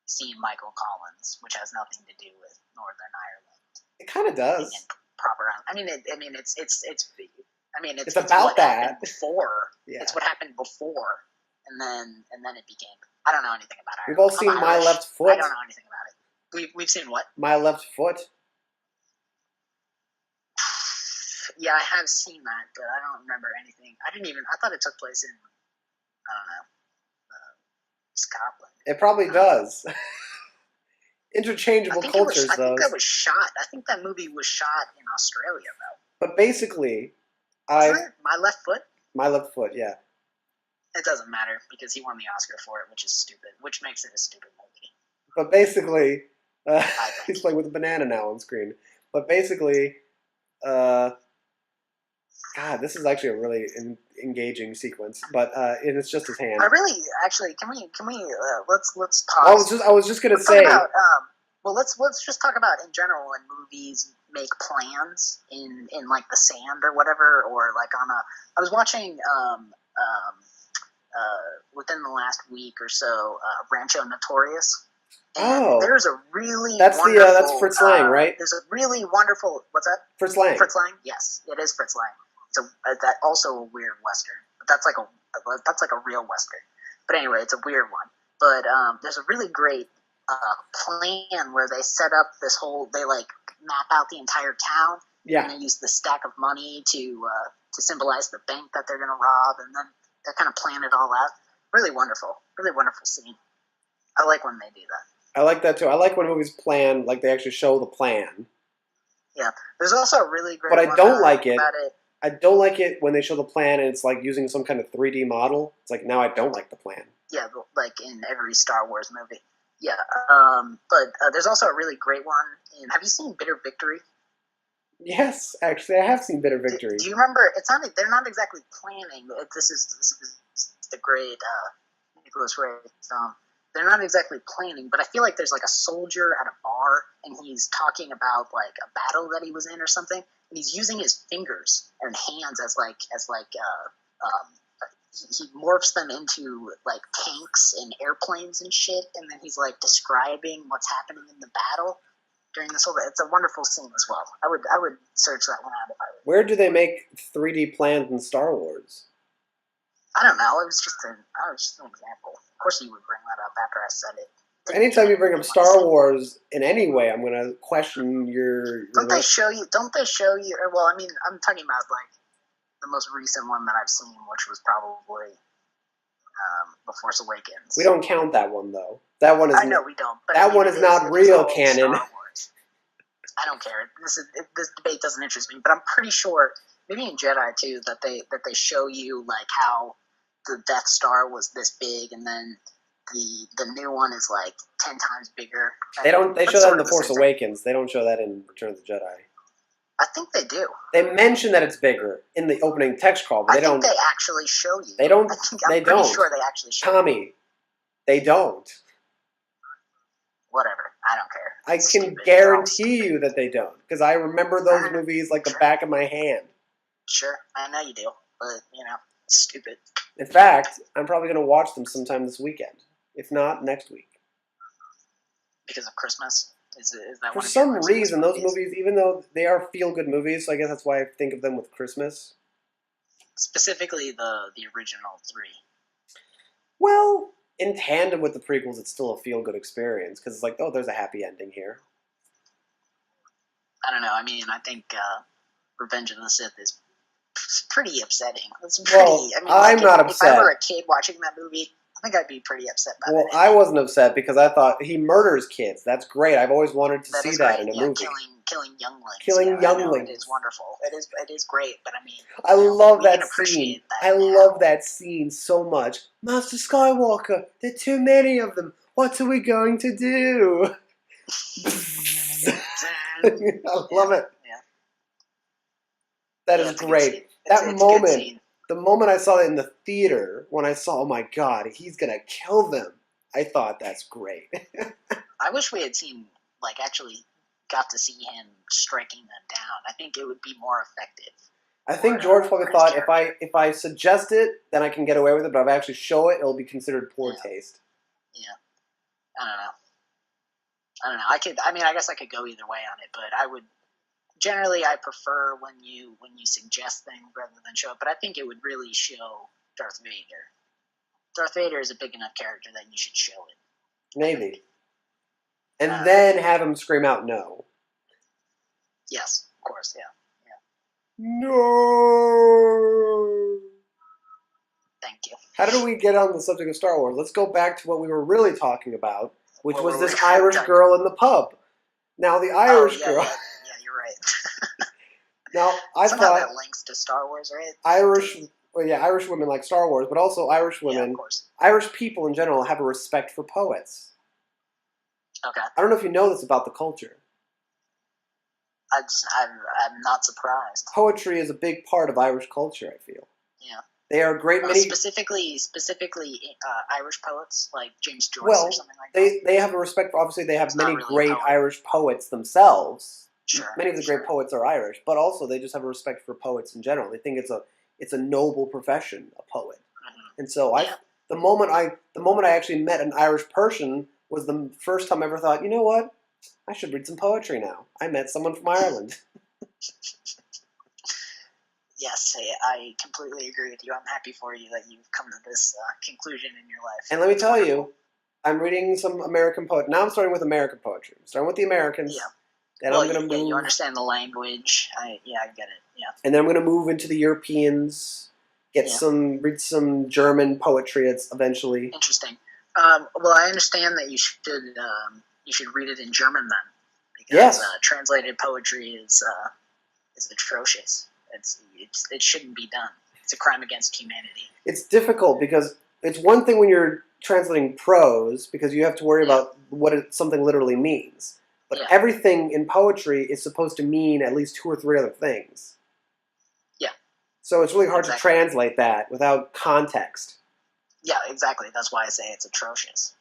seen Michael Collins, which has nothing to do with Northern Ireland. it kind of does. It's about what that. happened before. Yeah. It's what happened before, and then it became. I don't know anything about Ireland. We've all seen My Left Foot. I don't know anything about it. We've seen what? My Left Foot. Yeah, I have seen that, but I don't remember anything. I thought it took place in, I don't know, Scotland. It probably does. Interchangeable cultures, I though. I think that movie was shot in Australia, though. But basically, My Left Foot? My Left Foot, yeah. It doesn't matter, because he won the Oscar for it, which is stupid, which makes it a stupid movie. But basically, he's playing with a banana now on screen. But basically, God, this is actually a really engaging sequence. But and it's just his hand. Can we let's pause. I was just gonna say. Let's just talk about in general when movies make plans in like the sand or whatever, or like I was watching within the last week or so Rancho Notorious. And there's a really that's Fritz Lang, right? There's a really wonderful what's that? Fritz Lang. Fritz Lang, yes, it is Fritz Lang. It's that also a weird western, but that's like a real western. But anyway, it's a weird one. But there's a really great plan where they set up they like map out the entire town. Yeah. And they use the stack of money to symbolize the bank that they're gonna rob, and then they kind of plan it all out. Really wonderful scene. I like when they do that. I like that too. I like when movies plan, like they actually show the plan. Yeah, there's also a really great. But I don't like it. About it. I don't like it when they show the plan and it's like using some kind of 3D model. It's like, now I don't like the plan. Yeah, like in every Star Wars movie. Yeah, but there's also a really great one. Have you seen Bitter Victory? Yes, actually, I have seen Bitter Victory. Do you remember? They're not exactly planning. This is the great Nicholas Ray film. They're not exactly planning, but I feel like there's like a soldier at a bar, and he's talking about like a battle that he was in or something, and he's using his fingers and hands as he morphs them into like tanks and airplanes and shit, and then he's like describing what's happening in the battle during this whole. It's a wonderful scene as well. I would search that one out if I were. Where do they make 3D plans in Star Wars? I don't know. It was just an example. Of course, you would bring that up after I said it. Anytime you bring up Star Wars in any way, I'm going to question your. Don't they show you? Well, I mean, I'm talking about like the most recent one that I've seen, which was probably The Force Awakens. We don't count that one though. That one is. I know we don't. But that one is not real canon. I don't care. This debate doesn't interest me, but I'm pretty sure, maybe in Jedi too, that they show you like how the Death Star was this big, and then the new one is like 10 times bigger. They don't. They show that in The Force Awakens. They don't show that in Return of the Jedi. I think they do. They mention that it's bigger in the opening text crawl, but they don't. I think they actually show you. They don't. I'm pretty sure they actually show Tommy, you. They don't. Whatever. I don't care. I can guarantee you that they don't, because I remember those movies like the back of my hand. Sure, I know you do, but it's stupid. In fact, I'm probably going to watch them sometime this weekend, if not next week. Because of Christmas? Is that for some reason, those movies, even though they are feel-good movies, so I guess that's why I think of them with Christmas. Specifically the original 3. Well, in tandem with the prequels, it's still a feel-good experience, because it's like, oh, there's a happy ending here. I don't know. I mean, I think Revenge of the Sith is pretty upsetting. It's pretty. Well, I'm not upset. If I were a kid watching that movie, I think I'd be pretty upset by Well, that. I wasn't upset because I thought he murders kids. That's great. I've always wanted to see that in a movie. Killing younglings. Killing younglings. It is wonderful. It is great, but I mean, I love that scene. appreciate that I now. love that scene so much. Master Skywalker, there are too many of them. What are we going to do? I love it. Yeah. That Yeah, is it's a good great. scene. That It's a good moment, scene. the moment I saw it in the theater, when I saw, oh my god, he's gonna kill them, I thought that's great. I wish we had seen, actually got to see him striking them down. I think it would be more effective. I think George probably thought if I suggest it, then I can get away with it, but if I actually show it, it'll be considered poor taste. Yeah. I don't know. I guess I could go either way on it, but I would generally I prefer when you suggest things rather than show it. But I think it would really show Darth Vader. Darth Vader is a big enough character that you should show it. Maybe. And then have him scream out no. Yes, of course, yeah. No. Thank you. How did we get on the subject of Star Wars? Let's go back to what we were really talking about, which What was were this we Irish talking- girl in the pub. Now, the Irish girl. Yeah, you're right. Now, I Somehow thought that links to Star Wars, right? Irish women like Star Wars, but also Irish women, of course. Irish people in general have a respect for poets. Okay. I don't know if you know this about the culture. I'm not surprised. Poetry is a big part of Irish culture, I feel. Yeah. They are a great many... Specifically, Irish poets like James Joyce or something like that. They have a respect for... Obviously, they have it's many really great Irish poets themselves. Sure. Many of the great poets are Irish, but also they just have a respect for poets in general. They think it's a noble profession, a poet. Mm-hmm. And so the moment I actually met an Irish person was the first time I ever thought, you know what? I should read some poetry now. I met someone from Ireland. Yes, I completely agree with you. I'm happy for you that you've come to this conclusion in your life. And let me tell you, I'm reading some American poetry. Now I'm starting with American poetry. I'm starting with the Americans. Yeah. And I'm going to move. You understand the language. I get it. Yeah. And then I'm going to move into the Europeans. Read some German poetry. Eventually. Interesting. Well, I understand that you should read it in German then, because translated poetry is atrocious. It shouldn't be done. It's a crime against humanity. It's difficult because it's one thing when you're translating prose because you have to worry about what something literally means. But everything in poetry is supposed to mean at least 2 or 3 other things. Yeah. So it's really hard to translate that without context. Yeah, exactly. That's why I say it's atrocious.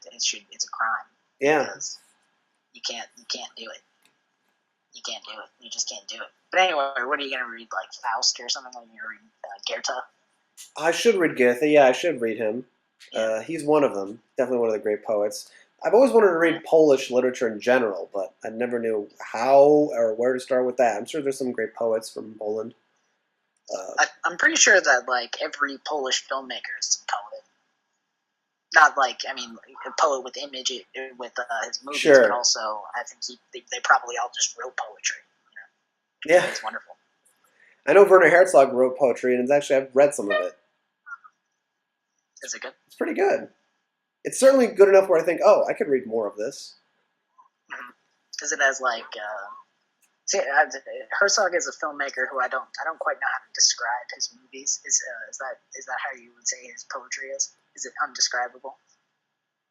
It's a crime. Yeah. Because you can't do it. You can't do it. You just can't do it. But anyway, what are you going to read, like Faust or something? Like you're reading Goethe? I should read Goethe. Yeah, I should read him. Yeah. He's one of them. Definitely one of the great poets. I've always wanted to read Polish literature in general, but I never knew how or where to start with that. I'm sure there's some great poets from Poland. I'm pretty sure that every Polish filmmaker is a poet. Not a poet with image with his movies, but also I think they probably all just wrote poetry. Yeah, it's wonderful. I know Werner Herzog wrote poetry, and I've read some of it. Is it good? It's pretty good. It's certainly good enough where I think, I could read more of this. Mm-hmm. Is it as Herzog is a filmmaker who I don't quite know how to describe his movies. Is that how you would say his poetry is? Is it undescribable?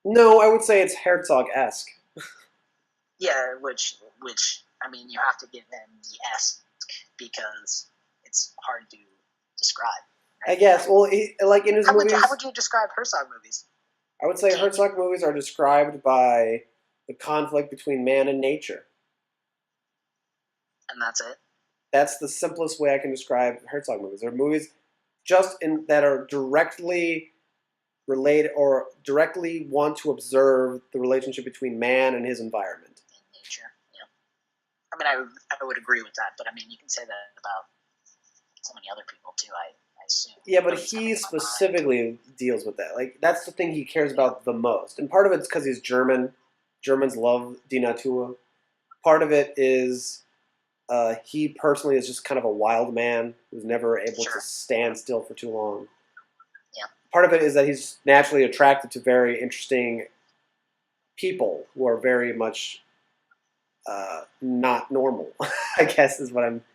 No, I would say it's Herzog-esque. Yeah, which you have to give him the esque because it's hard to describe. Right? I guess. Well, in his movies, how would you describe Herzog movies? I would say Herzog movies are described by the conflict between man and nature. And that's it? That's the simplest way I can describe Herzog movies. They're movies that are directly related or directly want to observe the relationship between man and his environment. And nature, yeah. I would agree with that, but you can say that about so many other people too, I assume. Yeah, but he specifically deals with that. That's the thing he cares about the most. And part of it's because he's German. Germans love Die Natur. Part of it is he personally is just kind of a wild man who's never able to stand still for too long. Yeah. part of it is that he's naturally attracted to very interesting people who are very much not normal. I guess is what I'm.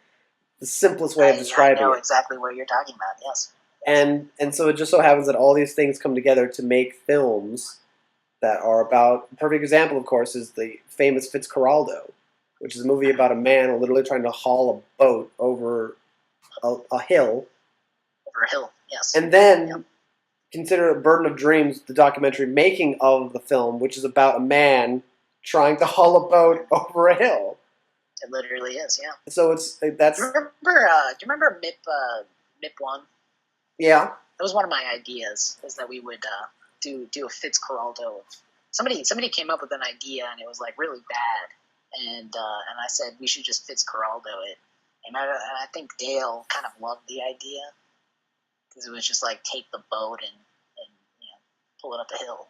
The simplest way of describing I know it. exactly what you're talking about. Yes. And so it just so happens that all these things come together to make films that are about. A perfect example, of course, is the famous Fitzcarraldo, which is a movie about a man literally trying to haul a boat over a hill. Over a hill. Yes. And then consider Burden of Dreams, the documentary making of the film, which is about a man trying to haul a boat over a hill. It literally is, yeah. So that's. Do you remember MIP 1? Yeah. That was one of my ideas. Is that we would do a Fitzcarraldo. Somebody came up with an idea and it was like really bad, and I said we should just Fitzcarraldo it, and I think Dale kind of loved the idea because it was just like take the boat and pull it up the hill.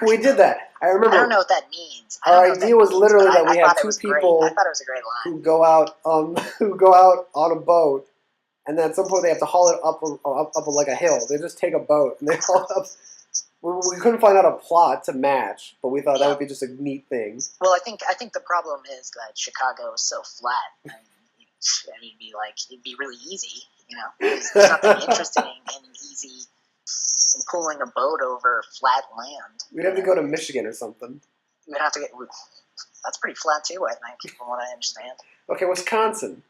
We did that. I remember. I don't know what that means. Our idea was literally that we have two people I thought it was a great line. who go out on a boat, and then at some point they have to haul it up like a hill. They just take a boat and they haul it up. We couldn't find out a plot to match, but we thought that would be just a neat thing. Well, I think the problem is that Chicago is so flat. I mean, it'd be really easy, There's nothing interesting and easy in pulling a boat over flat land. We'd have to go to Michigan or something. We'd have to get. That's pretty flat too, I think, from what I understand. Okay, Wisconsin.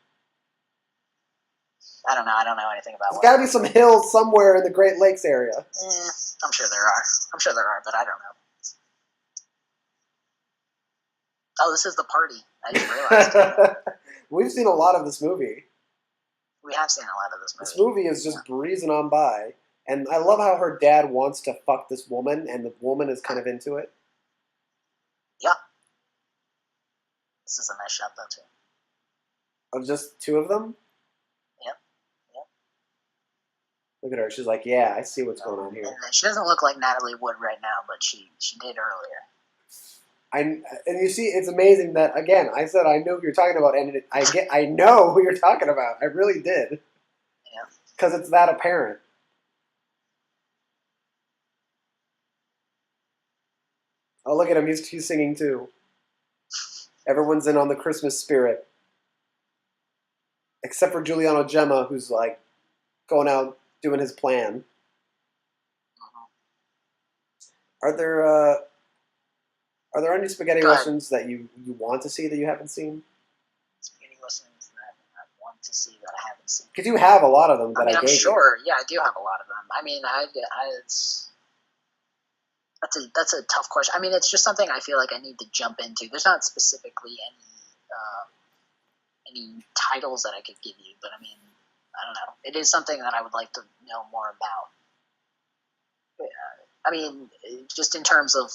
I don't know. I don't know anything about. There's got to be some hills somewhere in the Great Lakes area. I'm sure there are, but I don't know. Oh, this is the party. I didn't realize. We've seen a lot of this movie. We have seen a lot of this movie. This movie is just breezing on by. And I love how her dad wants to fuck this woman, and the woman is kind of into it. Yeah. This is a nice shot, though, too. Of just two of them? Yep. Look at her. She's like, yeah, I see what's going on here. And she doesn't look like Natalie Wood right now, but she did earlier. And you see, it's amazing that, again, I said I knew who you're talking about, and I know who you're talking about. I really did. Yeah. Because it's that apparent. Oh, look at him. He's singing, too. Everyone's in on the Christmas spirit. Except for Giuliano Gemma, who's, like, going out doing his plan. Are there any spaghetti westerns that you want to see that you haven't seen? Spaghetti westerns that I want to see that I haven't seen. Because you have a lot of them that I I'm gave sure. Yeah, I do have a lot of them. I mean, that's a tough question. I mean, it's just something I feel like I need to jump into. There's not specifically any titles that I could give you, but I mean, I don't know. It is something that I would like to know more about. I mean, just in terms of,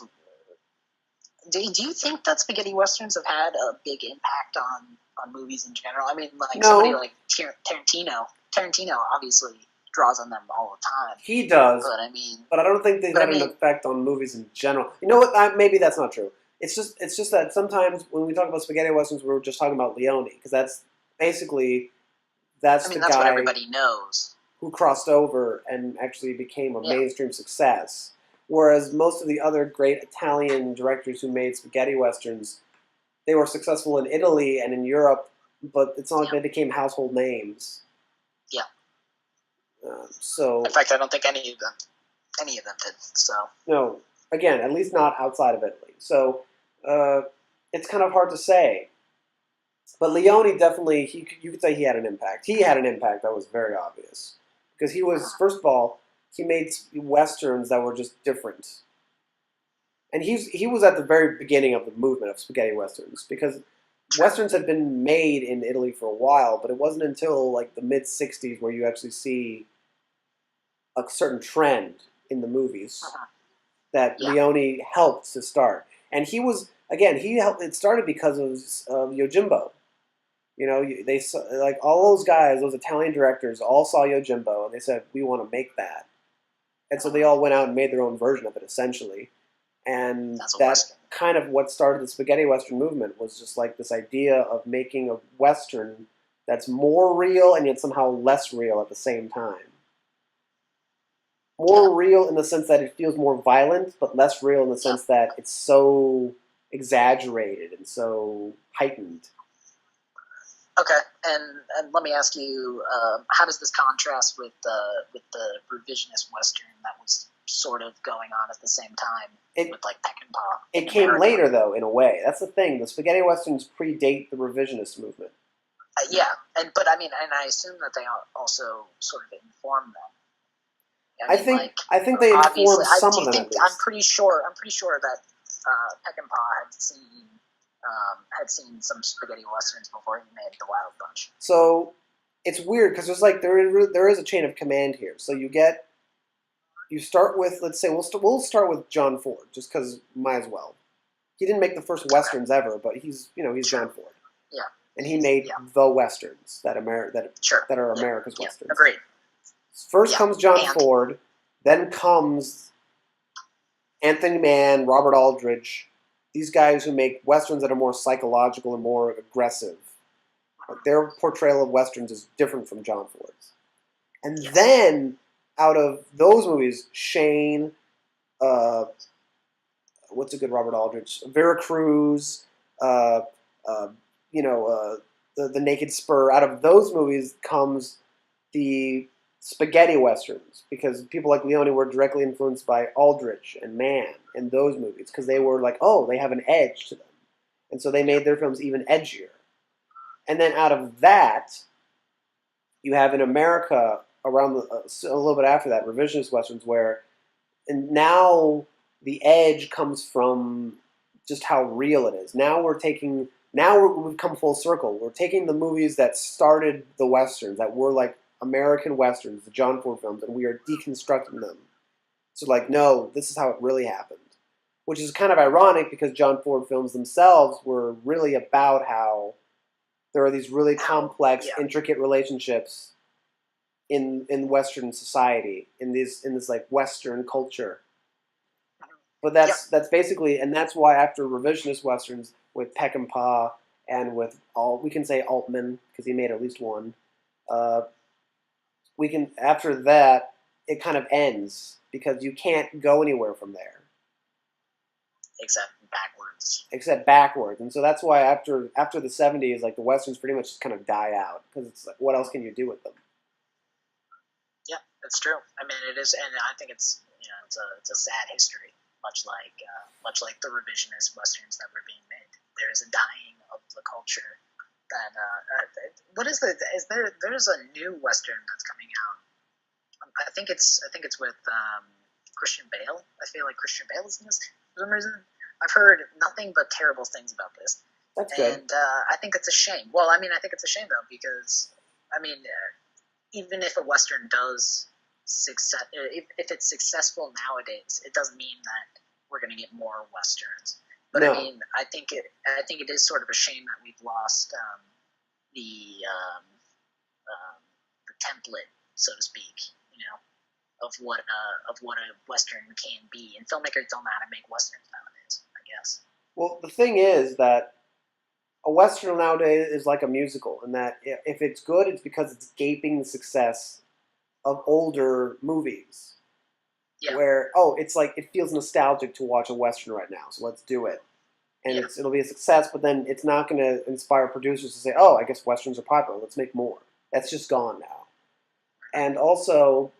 do you think that spaghetti westerns have had a big impact on movies in general? I mean, like somebody like Tarantino. Tarantino obviously draws on them all the time. He does, but I don't think they've had an effect on movies in general. You know what? Maybe that's not true. It's just that sometimes when we talk about spaghetti westerns, we're just talking about Leone, because that's basically the guy what everybody knows who crossed over and actually became a mainstream success. Whereas most of the other great Italian directors who made spaghetti westerns, they were successful in Italy and in Europe, but it's not like they became household names. Yeah. So in fact, I don't think any of them did. So no, again, at least not outside of Italy. So it's kind of hard to say. But Leone definitely, you could say he had an impact. He had an impact that was very obvious. Because he was, first of all, he made westerns that were just different. And he was at the very beginning of the movement of spaghetti westerns. Because westerns had been made in Italy for a while, but it wasn't until like the mid-'60s where you actually see a certain trend in the movies that Leone helped to start. And he was, again, it started because of Yojimbo. You know, they like all those guys, those Italian directors, all saw Yojimbo, and they said, we want to make that. And so they all went out and made their own version of it, essentially. And that's kind of what started the spaghetti western movement, was just like this idea of making a western that's more real and yet somehow less real at the same time. more real in the sense that it feels more violent, but less real in the sense that it's so exaggerated and so heightened. Okay, and let me ask you, how does this contrast with the revisionist Western that was sort of going on at the same time with like Peck and Paw? It came later, though, in a way. That's the thing. The spaghetti westerns predate the revisionist movement. Yeah, but I mean, and I assume that they also sort of inform them. I think they informed some of them. At least. I'm pretty sure that Peck and Paw had seen some spaghetti westerns before he made the Wild Bunch. So it's weird because there is a chain of command here. So you start with, let's say we'll start with John Ford just because might as well. He didn't make the first westerns ever, but he's John Ford. Yeah. And he made the westerns that are America's westerns. Agreed. First comes John Ford, then comes Anthony Mann, Robert Aldrich, these guys who make westerns that are more psychological and more aggressive. Like their portrayal of westerns is different from John Ford's. And then, out of those movies, Shane, what's a good Robert Aldrich? Vera Cruz, the Naked Spur. Out of those movies comes the spaghetti westerns, because people like Leone were directly influenced by Aldrich and Mann in those movies, because they were like, oh, they have an edge to them. And so they made their films even edgier. And then out of that, you have in America, around a little bit after that, revisionist westerns, where and now the edge comes from just how real it is. Now we've come full circle. We're taking the movies that started the westerns, that were like American westerns, the John Ford films, and we are deconstructing them. So like, no, this is how it really happened. Which is kind of ironic because John Ford films themselves were really about how there are these really complex, intricate relationships in Western society, in this like Western culture. But that's basically, and that's why after revisionist westerns with Peck and Paw and with we can say Altman because he made at least one. After that it kind of ends because you can't go anywhere from there. Except backwards. And so that's why after the 70s, like the westerns pretty much just kind of die out because it's like, what else can you do with them? Yeah, that's true. I mean, it is, and I think it's it's a sad history, much like the revisionist westerns that were being made. There is a dying of the culture. That there's a new western that's coming out. I think it's with Christian Bale. I feel like Christian Bale is in this for some reason. I've heard nothing but terrible things about this. That's good. And I think it's a shame. Well, I mean, I think it's a shame, though, because, I mean, even if a Western does success, if it's successful nowadays, it doesn't mean that we're going to get more Westerns. But, no. I mean, I think it is sort of a shame that we've lost the template, so to speak, of what a Western can be. And filmmakers don't know how to make Westerns nowadays, I guess. Well, the thing is that a Western nowadays is like a musical, in that if it's good, it's because it's gaping the success of older movies. Yeah. Where, it's like, it feels nostalgic to watch a Western right now, so let's do it. And it'll be a success, but then it's not going to inspire producers to say, I guess Westerns are popular, let's make more. That's just gone now. And also,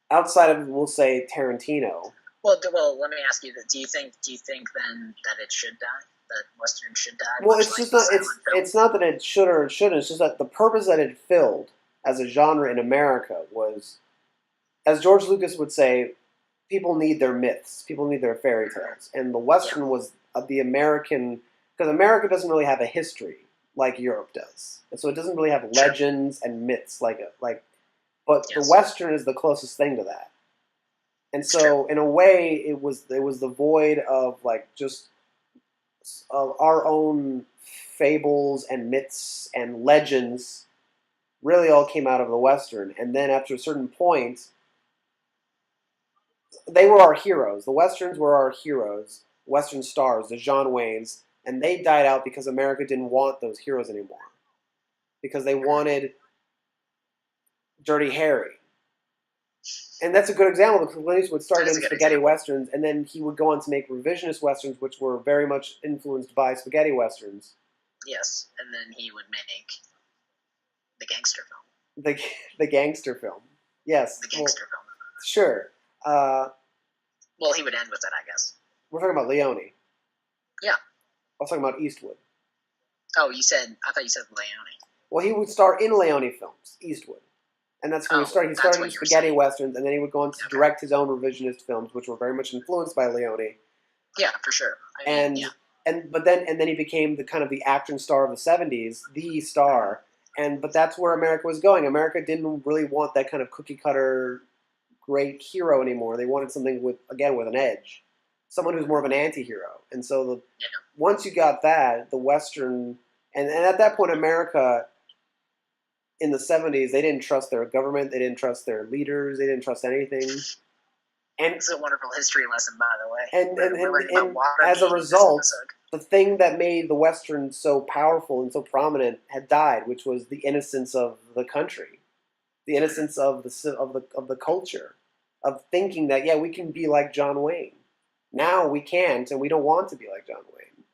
outside of, we'll say, Tarantino. Well, let me ask you: do you think then that it should die? That Western should die? Well, it's just not. It's not that it should or it shouldn't. It's just that the purpose that it filled as a genre in America was, as George Lucas would say, people need their myths. People need their fairy tales, and the Western was the American, because America doesn't really have a history like Europe does, and so it doesn't really have legends and myths But the Western is the closest thing to that. And so, in a way, it was the void of, just our own fables and myths and legends really all came out of the Western. And then after a certain point, they were our heroes. The Westerns were our heroes, Western stars, the John Waynes, and they died out because America didn't want those heroes anymore. Because they wanted Dirty Harry. And that's a good example because Clint Eastwood started That's in a good spaghetti example. westerns, and then he would go on to make revisionist westerns, which were very much influenced by spaghetti westerns. Yes, and then he would make the gangster film. The gangster film. Yes. The gangster film. Sure. Well, he would end with it, I guess. We're talking about Leone. Yeah. I was talking about Eastwood. Oh, I thought you said Leone. Well, he would star in Leone films, Eastwood. And that's when he started. He started in spaghetti westerns, and then he would go on to direct his own revisionist films, which were very much influenced by Leone. Yeah, for sure. And then he became the kind of the action star of the '70s, the star. But that's where America was going. America didn't really want that kind of cookie cutter great hero anymore. They wanted something with an edge, someone who's more of an anti-hero. And so once you got that, the Western, and at that point, America in the '70s, they didn't trust their government, they didn't trust their leaders, they didn't trust anything. And it's a wonderful history lesson, by the way. And as a result, the thing that made the Western so powerful and so prominent had died, which was the innocence of the country, the innocence of the culture, of thinking that we can be like John Wayne. Now we can't, and we don't want to be like John Wayne.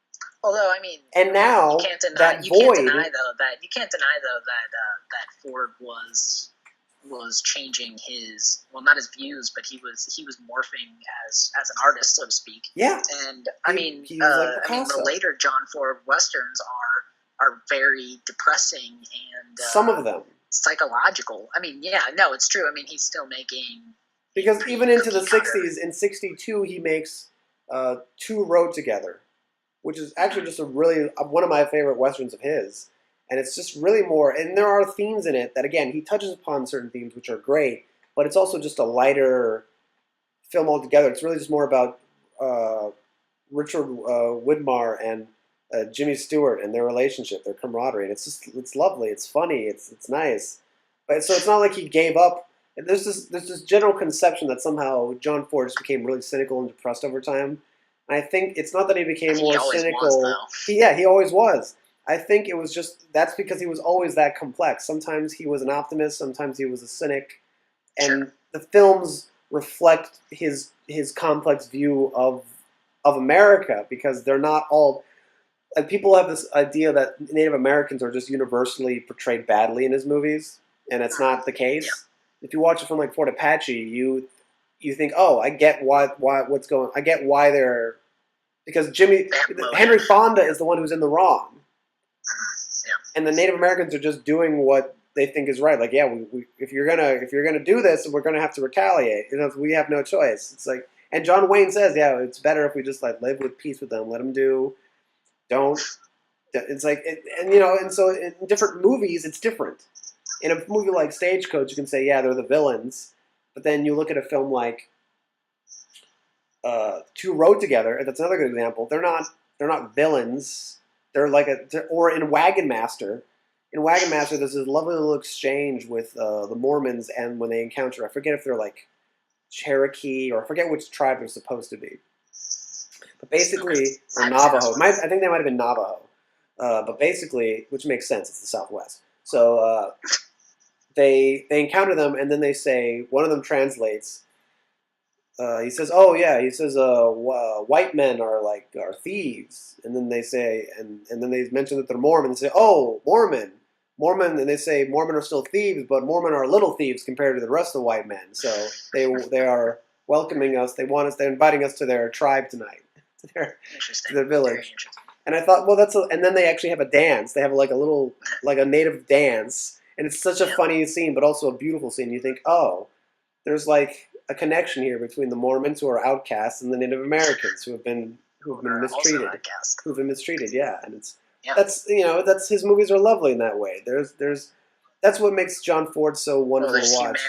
Although and now you can't deny that Ford was changing his, well, not his views, but he was morphing as an artist, so to speak. Yeah. And the later John Ford westerns are very depressing and some of them psychological. It's true. He's still making, because even into the '60s, in '62 he makes Two Rode Together, which is actually just one of my favorite westerns of his. And it's just really more, and there are themes in it that, again, he touches upon certain themes which are great, but it's also just a lighter film altogether. It's really just more about Richard Widmar and Jimmy Stewart and their relationship, their camaraderie. And it's lovely, it's funny, it's nice. But so it's not like he gave up. There's this general conception that somehow John Ford just became really cynical and depressed over time. And I think it's not that he became more cynical. He always was. I think it was that's because he was always that complex. Sometimes he was an optimist, sometimes he was a cynic. And the films reflect his complex view of America, because they're not all, like, people have this idea that Native Americans are just universally portrayed badly in his movies, and it's not the case. Yeah. If you watch it from like Fort Apache, you think, oh, I get I get why they're, because Henry Fonda is the one who's in the wrong. And the Native Americans are just doing what they think is right. Like, if you're gonna do this, we're gonna have to retaliate. We have no choice. It's like, and John Wayne says, it's better if we just like live with peace with them. Let them do. Don't. It's like, and so in different movies, it's different. In a movie like Stagecoach, you can say, they're the villains, but then you look at a film like Two Rode Together, and that's another good example. They're not villains. They're or in Wagon Master. In Wagon Master, there's this lovely little exchange with the Mormons, and when they encounter, I forget if they're like Cherokee, or I forget which tribe they're supposed to be. But basically, or Navajo. I think they might have been Navajo. But basically, which makes sense, it's the Southwest. So they encounter them, and then they say, one of them translates. He says, "Oh yeah," he says, "White men are thieves," and then they say, and then they mention that they're Mormon. They say, "Oh, Mormon," and they say Mormon are still thieves, but Mormon are little thieves compared to the rest of the white men. So they are welcoming us. They're inviting us to their tribe tonight, to their village. And I thought, well, and then they actually have a dance. They have a native dance, and it's such a funny scene, but also a beautiful scene. You think, oh, there's a connection here between the Mormons, who are outcasts, and the Native Americans who have been mistreated. Who've been mistreated, and that's his movies are lovely in that way. That's what makes John Ford so wonderful to watch.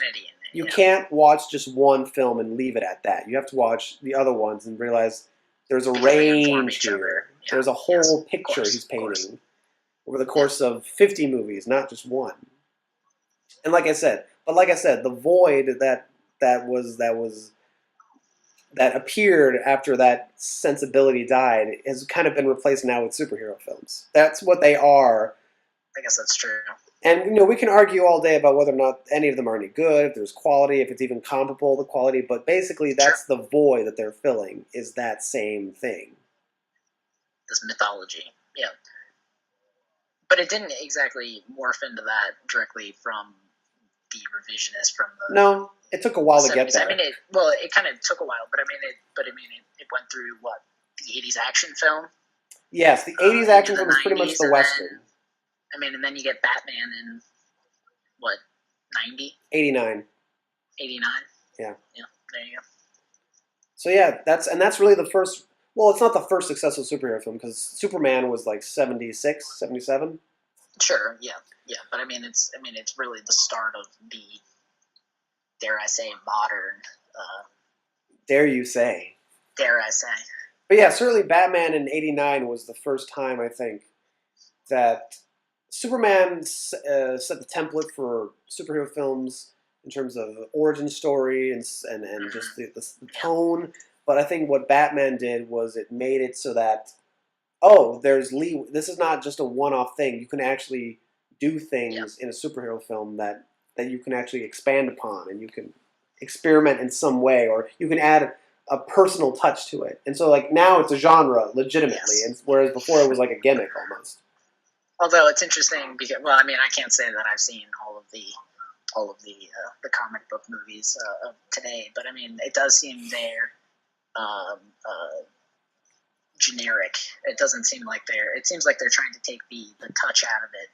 You can't watch just one film and leave it at that. You have to watch the other ones and realize there's a range here. There's a whole picture he's painting over the course of 50 movies, not just one. And like I said, the void that appeared after that sensibility died has kind of been replaced now with superhero films. That's what they are I guess that's true. And we can argue all day about whether or not any of them are any good, if there's quality, if it's even comparable to quality. But basically, that's the void that they're filling, is that same thing. This mythology, yeah. But it didn't exactly morph into that directly from the revisionist from the. No, it took a while to get 70s. there. I mean, it kind of took a while, but it went through what, the 80s action film. Yes, the 80s action film was pretty much the Western. And then you get Batman in, what, 90? 89. 89? Yeah. Yeah, there you go. So yeah, that's really the first. Well, it's not the first successful superhero film because Superman was like 76, 77. Sure, yeah, but it's really the start of the, dare I say, modern. Dare you say? Dare I say? But yeah, certainly Batman in '89 was the first time I think that Superman set the template for superhero films in terms of origin story and just the tone. But I think what Batman did was it made it so that, there's leeway. This is not just a one-off thing. You can actually do things in a superhero film that you can actually expand upon, and you can experiment in some way, or you can add a personal touch to it. And so, like, now it's a genre legitimately, and whereas before it was like a gimmick almost. Although it's interesting because, I can't say that I've seen all of the comic book movies of today, but it does seem they're generic. It doesn't seem like it seems like they're trying to take the touch out of it,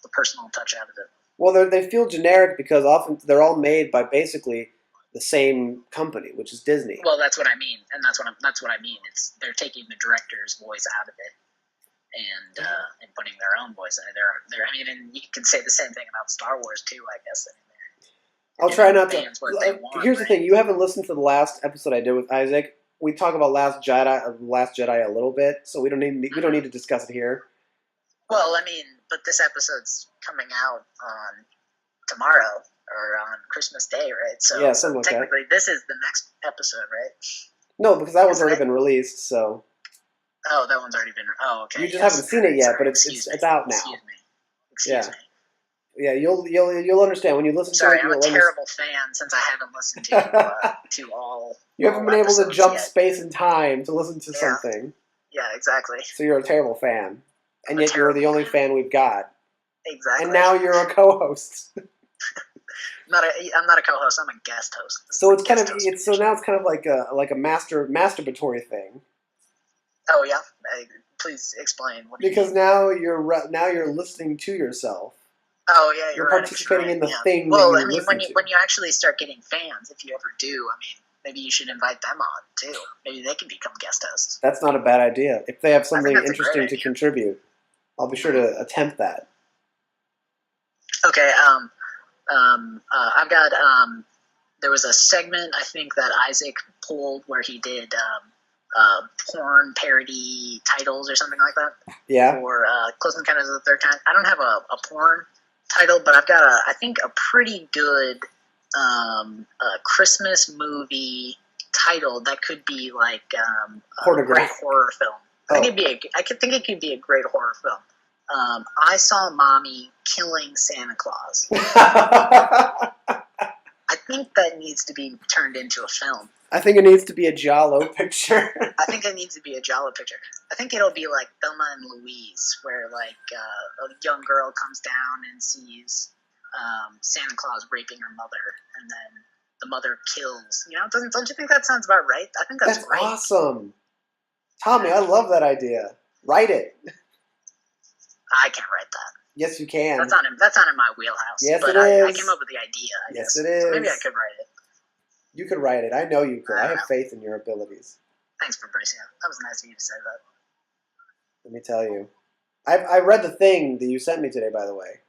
the personal touch out of it. Well, they feel generic because often they're all made by basically the same company, which is Disney. Well, that's what I mean, and that's what I mean. It's they're taking the director's voice out of it and putting their own voice in it. And you can say the same thing about Star Wars too, I guess. I'll try not to. Here's the thing: you haven't listened to the last episode I did with Isaac. We talk about Last Jedi a little bit, so we don't need to discuss it here. Well, but this episode's coming out on tomorrow or on Christmas Day, right? So, yeah, something like technically, this is the next episode, right? No, because that one's already been released. So. Oh, that one's already been. Oh, okay. You just haven't seen it yet, but it's out now. Excuse me. Yeah, you'll understand when you listen to it. I'm a terrible fan since I haven't listened to all. You haven't been able to jump yet. Space and time to listen to something. Yeah, exactly. So you're a terrible fan, and yet you're the only fan we've got. Exactly. And now you're a co-host. I'm not a co-host. I'm a guest host. So it's now it's kind of like a masturbatory thing. Oh yeah, please explain. Because now you're listening to yourself. Oh yeah, you're participating in the thing. Well, when you actually start getting fans, if you ever do, maybe you should invite them on too. Maybe they can become guest hosts. That's not a bad idea. If they have something interesting to contribute, I'll be sure to attempt that. Okay. I've got. There was a segment I think that Isaac pulled where he did porn parody titles or something like that. Yeah. For Close Encounters of the Third Kind. I don't have a porn title, but I've got I think a pretty good Christmas movie title that could be like a great horror film. I think it could be a great horror film. I Saw Mommy Killing Santa Claus. I think that needs to be turned into a film. I think it needs to be a Giallo picture. I think it needs to be a Giallo picture. I think it'll be like Thelma and Louise, where like a young girl comes down and sees Santa Claus raping her mother, and then the mother kills. Don't you think that sounds about right? I think that's great. Awesome, Tommy. I love that idea. Write it. I can't write that. Yes, you can. That's not in my wheelhouse. Yes, but it is. I came up with the idea. Yes, it is. So maybe I could write it. You could write it. I know you could. I have faith in your abilities. Thanks for bracing up. That was nice of you to say that. Let me tell you. I read the thing that you sent me today, by the way.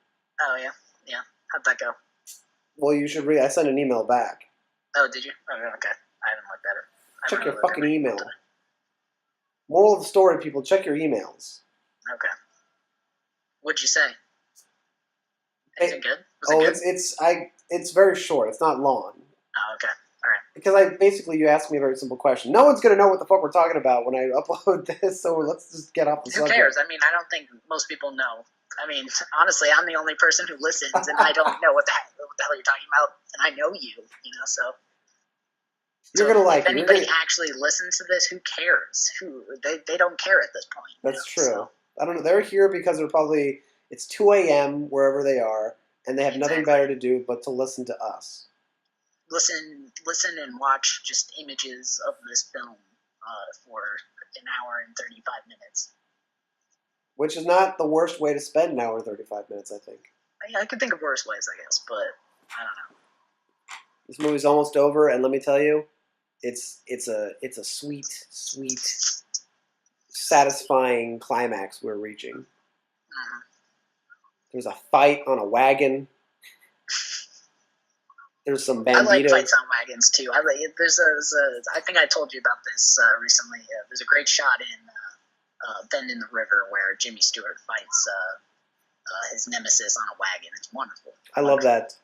Oh, yeah? Yeah. How'd that go? Well, you should read. I sent an email back. Oh, did you? Oh, okay. I haven't looked at it. Check your fucking email. Moral of the story, people, check your emails. Okay. What'd you say? Is it good? Was it good? It's very short. It's not long. Oh, okay. All right. Because you asked me a very simple question. No one's going to know what the fuck we're talking about when I upload this, so let's just get off the subject. Who cares? I don't think most people know I mean, honestly, I'm the only person who listens, and I don't know what the hell you're talking about, and I know you, so. You're So gonna like if it. anybody actually listens to this, who cares? They don't care at this point. That's true. So. I don't know. They're here because it's 2 a.m. wherever they are, and they have nothing better to do but to listen to us. Listen and watch just images of this film for an hour and 35 minutes. Which is not the worst way to spend an hour and 35 minutes, I think. I could think of worse ways, I guess, but I don't know. This movie's almost over, and let me tell you, it's a sweet, satisfying climax we're reaching. Mm-hmm. There's a fight on a wagon. There's some banditos. I like fights on wagons too. I think I told you about this recently. There's a great shot in Bend in the River where Jimmy Stewart fights his nemesis on a wagon. It's wonderful. I love that.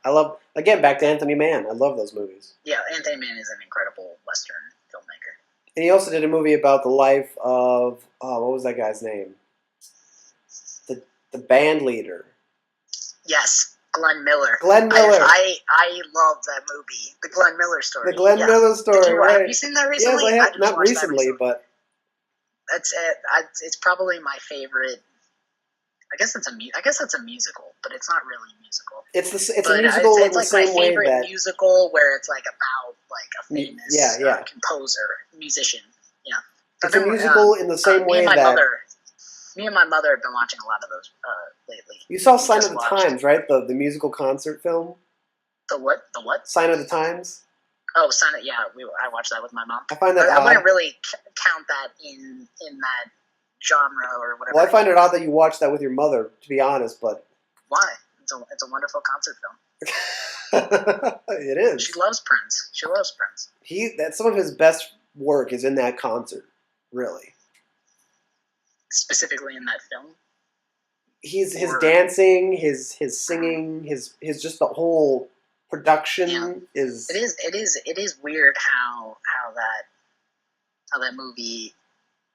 Again, back to Anthony Mann. I love those movies. Yeah, Anthony Mann is an incredible Western filmmaker. And he also did a movie about the life of, what was that guy's name? The band leader. Yes, Glenn Miller. Glenn Miller. I love that movie, the Glenn Miller story. The Glenn Miller story, right. Have you seen that recently? Yes, I have. Not recently, but... That's it. It's probably my favorite. I guess it's a musical, but it's not really a musical. It's a musical in the same way that... It's my favorite musical where it's like about like a famous composer, musician. Yeah. It's a musical in the same way that... Me and my mother have been watching a lot of those lately. You saw Sign of the Times, right? The musical concert film? The what? The what? Sign of the Times? Oh, yeah, I watched that with my mom. I find that odd. I wouldn't really count that in that genre or whatever. Well, I find it odd that you watched that with your mother, to be honest, but... Why? It's a wonderful concert film. It is. She loves Prince. Some of his best work is in that concert, really. Specifically in that film? His dancing, his singing, his just the whole production is... It is weird how that movie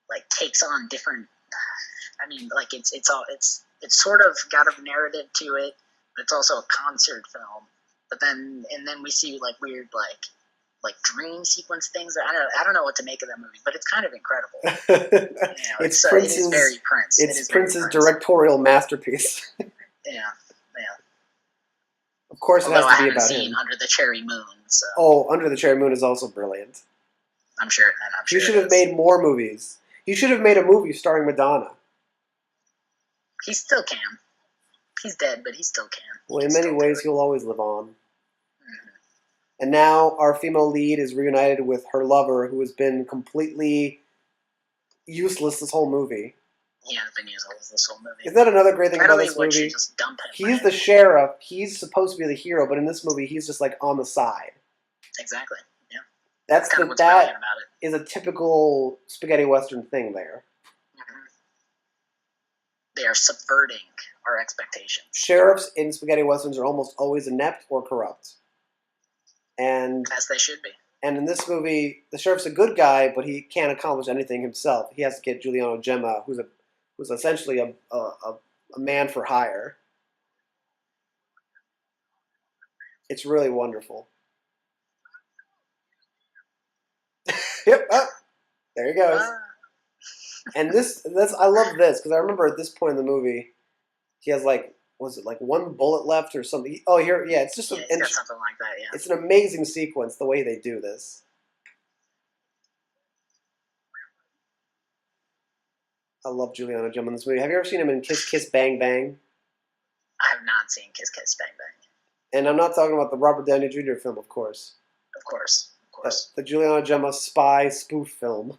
like takes on different... I mean, like it's sort of got a narrative to it, but it's also a concert film. But then we see like weird like dream sequence things. I don't know what to make of that movie, but it's kind of incredible. It is very Prince. It's Prince's directorial masterpiece. Yeah. Of course, it has to be about him. Under the Cherry Moon. So. Oh, Under the Cherry Moon is also brilliant. I'm sure. You should have made more movies. You should have made a movie starring Madonna. He still can. He's dead, but he still can. Well, in many ways, he'll always live on. Mm-hmm. And now our female lead is reunited with her lover, who has been completely useless this whole movie. He has been useless this whole movie. Isn't that another great thing about this movie? Just dump him, he's the sheriff. He's supposed to be the hero, but in this movie, he's just like on the side. Exactly. Yeah. That is a typical spaghetti western thing there. Mm-hmm. They are subverting our expectations. Sheriffs in spaghetti westerns are almost always inept or corrupt. And as they should be. And in this movie, the sheriff's a good guy, but he can't accomplish anything himself. He has to get Giuliano Gemma, who's essentially a man for hire. It's really wonderful. Yep, there he goes. And I love this because I remember at this point in the movie, he has was it one bullet left or something? Oh, here, yeah, it's just something like that. Yeah, it's an amazing sequence the way they do this. I love Giuliano Gemma in this movie. Have you ever seen him in Kiss Kiss Bang Bang? I have not seen Kiss Kiss Bang Bang. And I'm not talking about the Robert Downey Jr. film, of course. Of course. The Giuliano Gemma spy spoof film.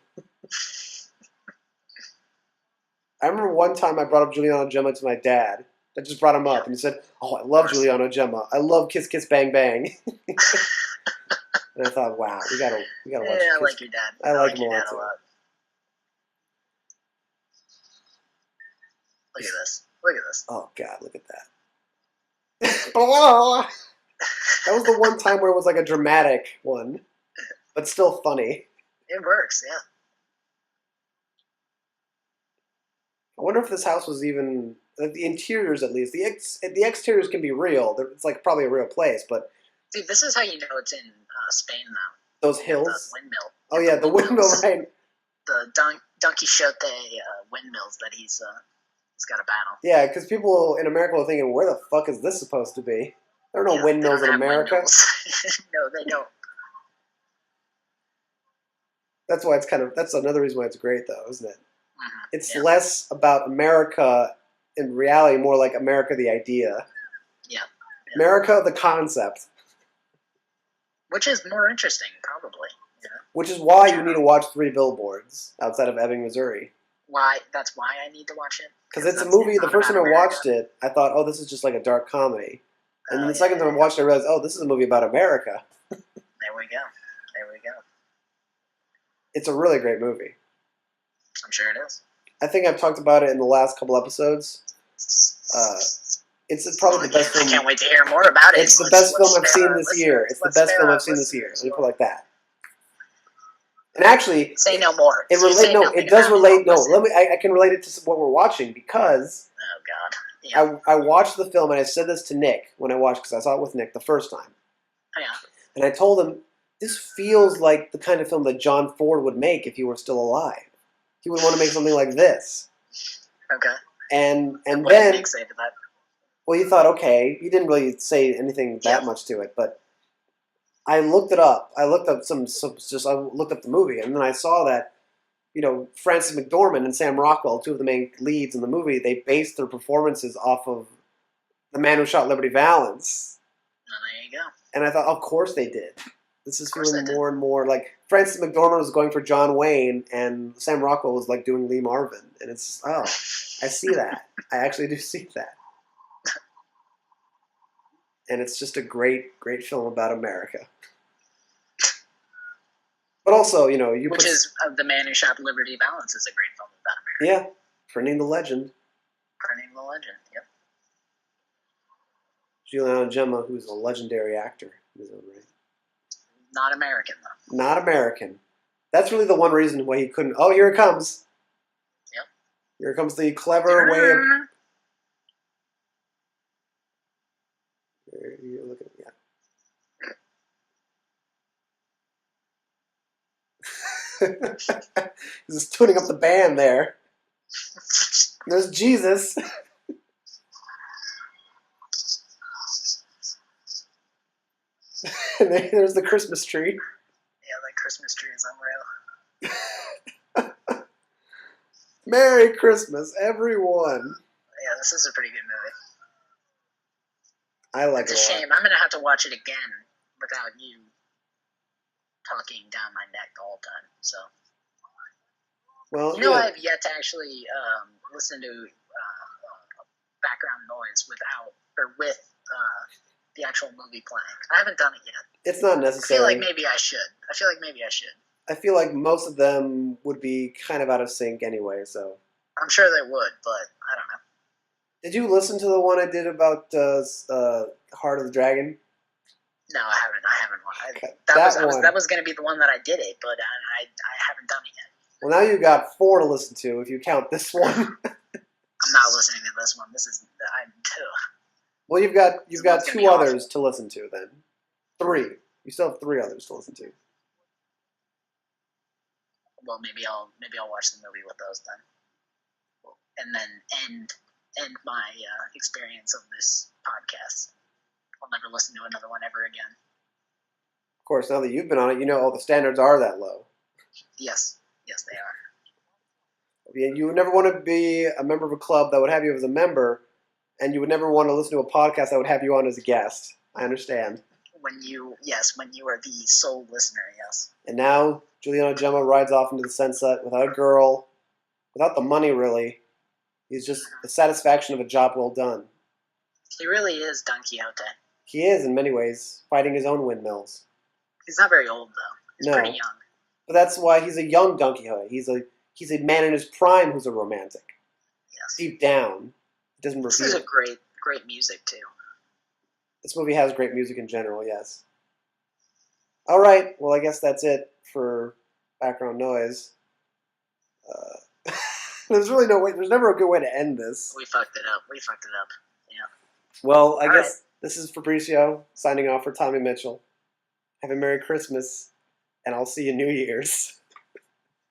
I remember one time I brought up Giuliano Gemma to my dad. I just brought him up, and he said, "Oh, I love Giuliano Gemma. I love Kiss Kiss Bang Bang." And I thought, "Wow, we gotta watch." Yeah, I like your dad. I like your him dad a lot. Look at this. Oh God, look at that. That was the one time where it was like a dramatic one, but still funny. It works, yeah. I wonder if this house was even The interiors, at least. The exteriors can be real. It's like probably a real place, but Dude, this is how you know it's in Spain, though. those hills. The windmill. Oh yeah, the windmill, right? The Don Quixote windmills that he's got a battle. Yeah, because people in America are thinking, where the fuck is this supposed to be? There are no windmills in America. Windmills. No, they don't. That's why that's another reason why it's great, though, isn't it? Mm-hmm. It's less about America in reality, more like America the idea. Yeah. America the concept. Which is more interesting, probably. Which is why you need to watch 3 Billboards outside of Ebbing, Missouri. Why? That's why I need to watch it? Because it's a movie, the first time I watched it, I thought, oh, this is just like a dark comedy. And then the second time I watched it, I realized, oh, this is a movie about America. There we go. It's a really great movie. I'm sure it is. I think I've talked about it in the last couple episodes. It's probably the best film. I can't wait to hear more about it. It's the best film I've seen this year. It's the best film I've seen this year. Let me put it like that. And actually, say no more. It does relate. No, I can relate it to what we're watching because. Oh God. Yeah. I watched the film and I said this to Nick when I watched because I saw it with Nick the first time. Oh, yeah. And I told him this feels like the kind of film that John Ford would make if he were still alive. He would want to make something like this. Okay. And what then did Nick say to that? Well, he thought, okay, he didn't really say anything that much to it, but I looked it up. I looked up I looked up the movie, and then I saw that, Frances McDormand and Sam Rockwell, 2 of the main leads in the movie, they based their performances off of The Man Who Shot Liberty Valance. Oh, there you go. And I thought, of course they did. This is feeling more and more like Frances McDormand was going for John Wayne, and Sam Rockwell was like doing Lee Marvin, and it's I see that. I actually do see that. And it's just a great, great film about America. But also, The Man Who Shot Liberty Valance is a great film about America. Yeah, printing the legend. Yep. Juliana Gemma, who's a legendary actor in his own right. Not American, though. Not American. That's really the one reason why he couldn't. Oh, here it comes. Yep. Here comes the clever way of. You're looking at. He's just tuning up the band there. There's Jesus. And there's the Christmas tree. Yeah, that Christmas tree is unreal. Merry Christmas, everyone. Yeah, this is a pretty good movie. I like it a lot. It's a shame. I'm going to have to watch it again without you talking down my neck the whole time. So, well, I've yet to actually listen to background noise with the actual movie playing. I haven't done it yet. It's not necessary. I feel like maybe I should. I feel like most of them would be kind of out of sync anyway, so. I'm sure they would, but I don't know. Did you listen to the one I did about Heart of the Dragon? No, I haven't. Okay. That was going to be the one that I did it, but I haven't done it yet. Well, now you've got 4 to listen to if you count this one. I'm not listening to this one. This is Well, you've got 2 others to listen to then. 3. You still have 3 others to listen to. Well, maybe I'll watch the movie with those then, and then end my experience of this podcast. I'll never listen to another one ever again. Of course, now that you've been on it, the standards are that low. Yes, they are. You would never want to be a member of a club that would have you as a member, and you would never want to listen to a podcast that would have you on as a guest. I understand. When you are the sole listener, yes. And now, Juliana Gemma rides off into the sunset without a girl, without the money, really. He's just the satisfaction of a job well done. He really is Don Quixote. He is, in many ways, fighting his own windmills. He's not very old, though. He's pretty young. But that's why he's a young Don Quixote. He's a man in his prime who's a romantic. Yes. Deep down, it doesn't reveal. This is a great music, too. This movie has great music in general, yes. All right, well, I guess that's it for background noise. There's really no way. There's never a good way to end this. We fucked it up. Yeah. Well, I All guess this is Fabricio signing off for Tommy Mitchell. Have a Merry Christmas, and I'll see you New Year's.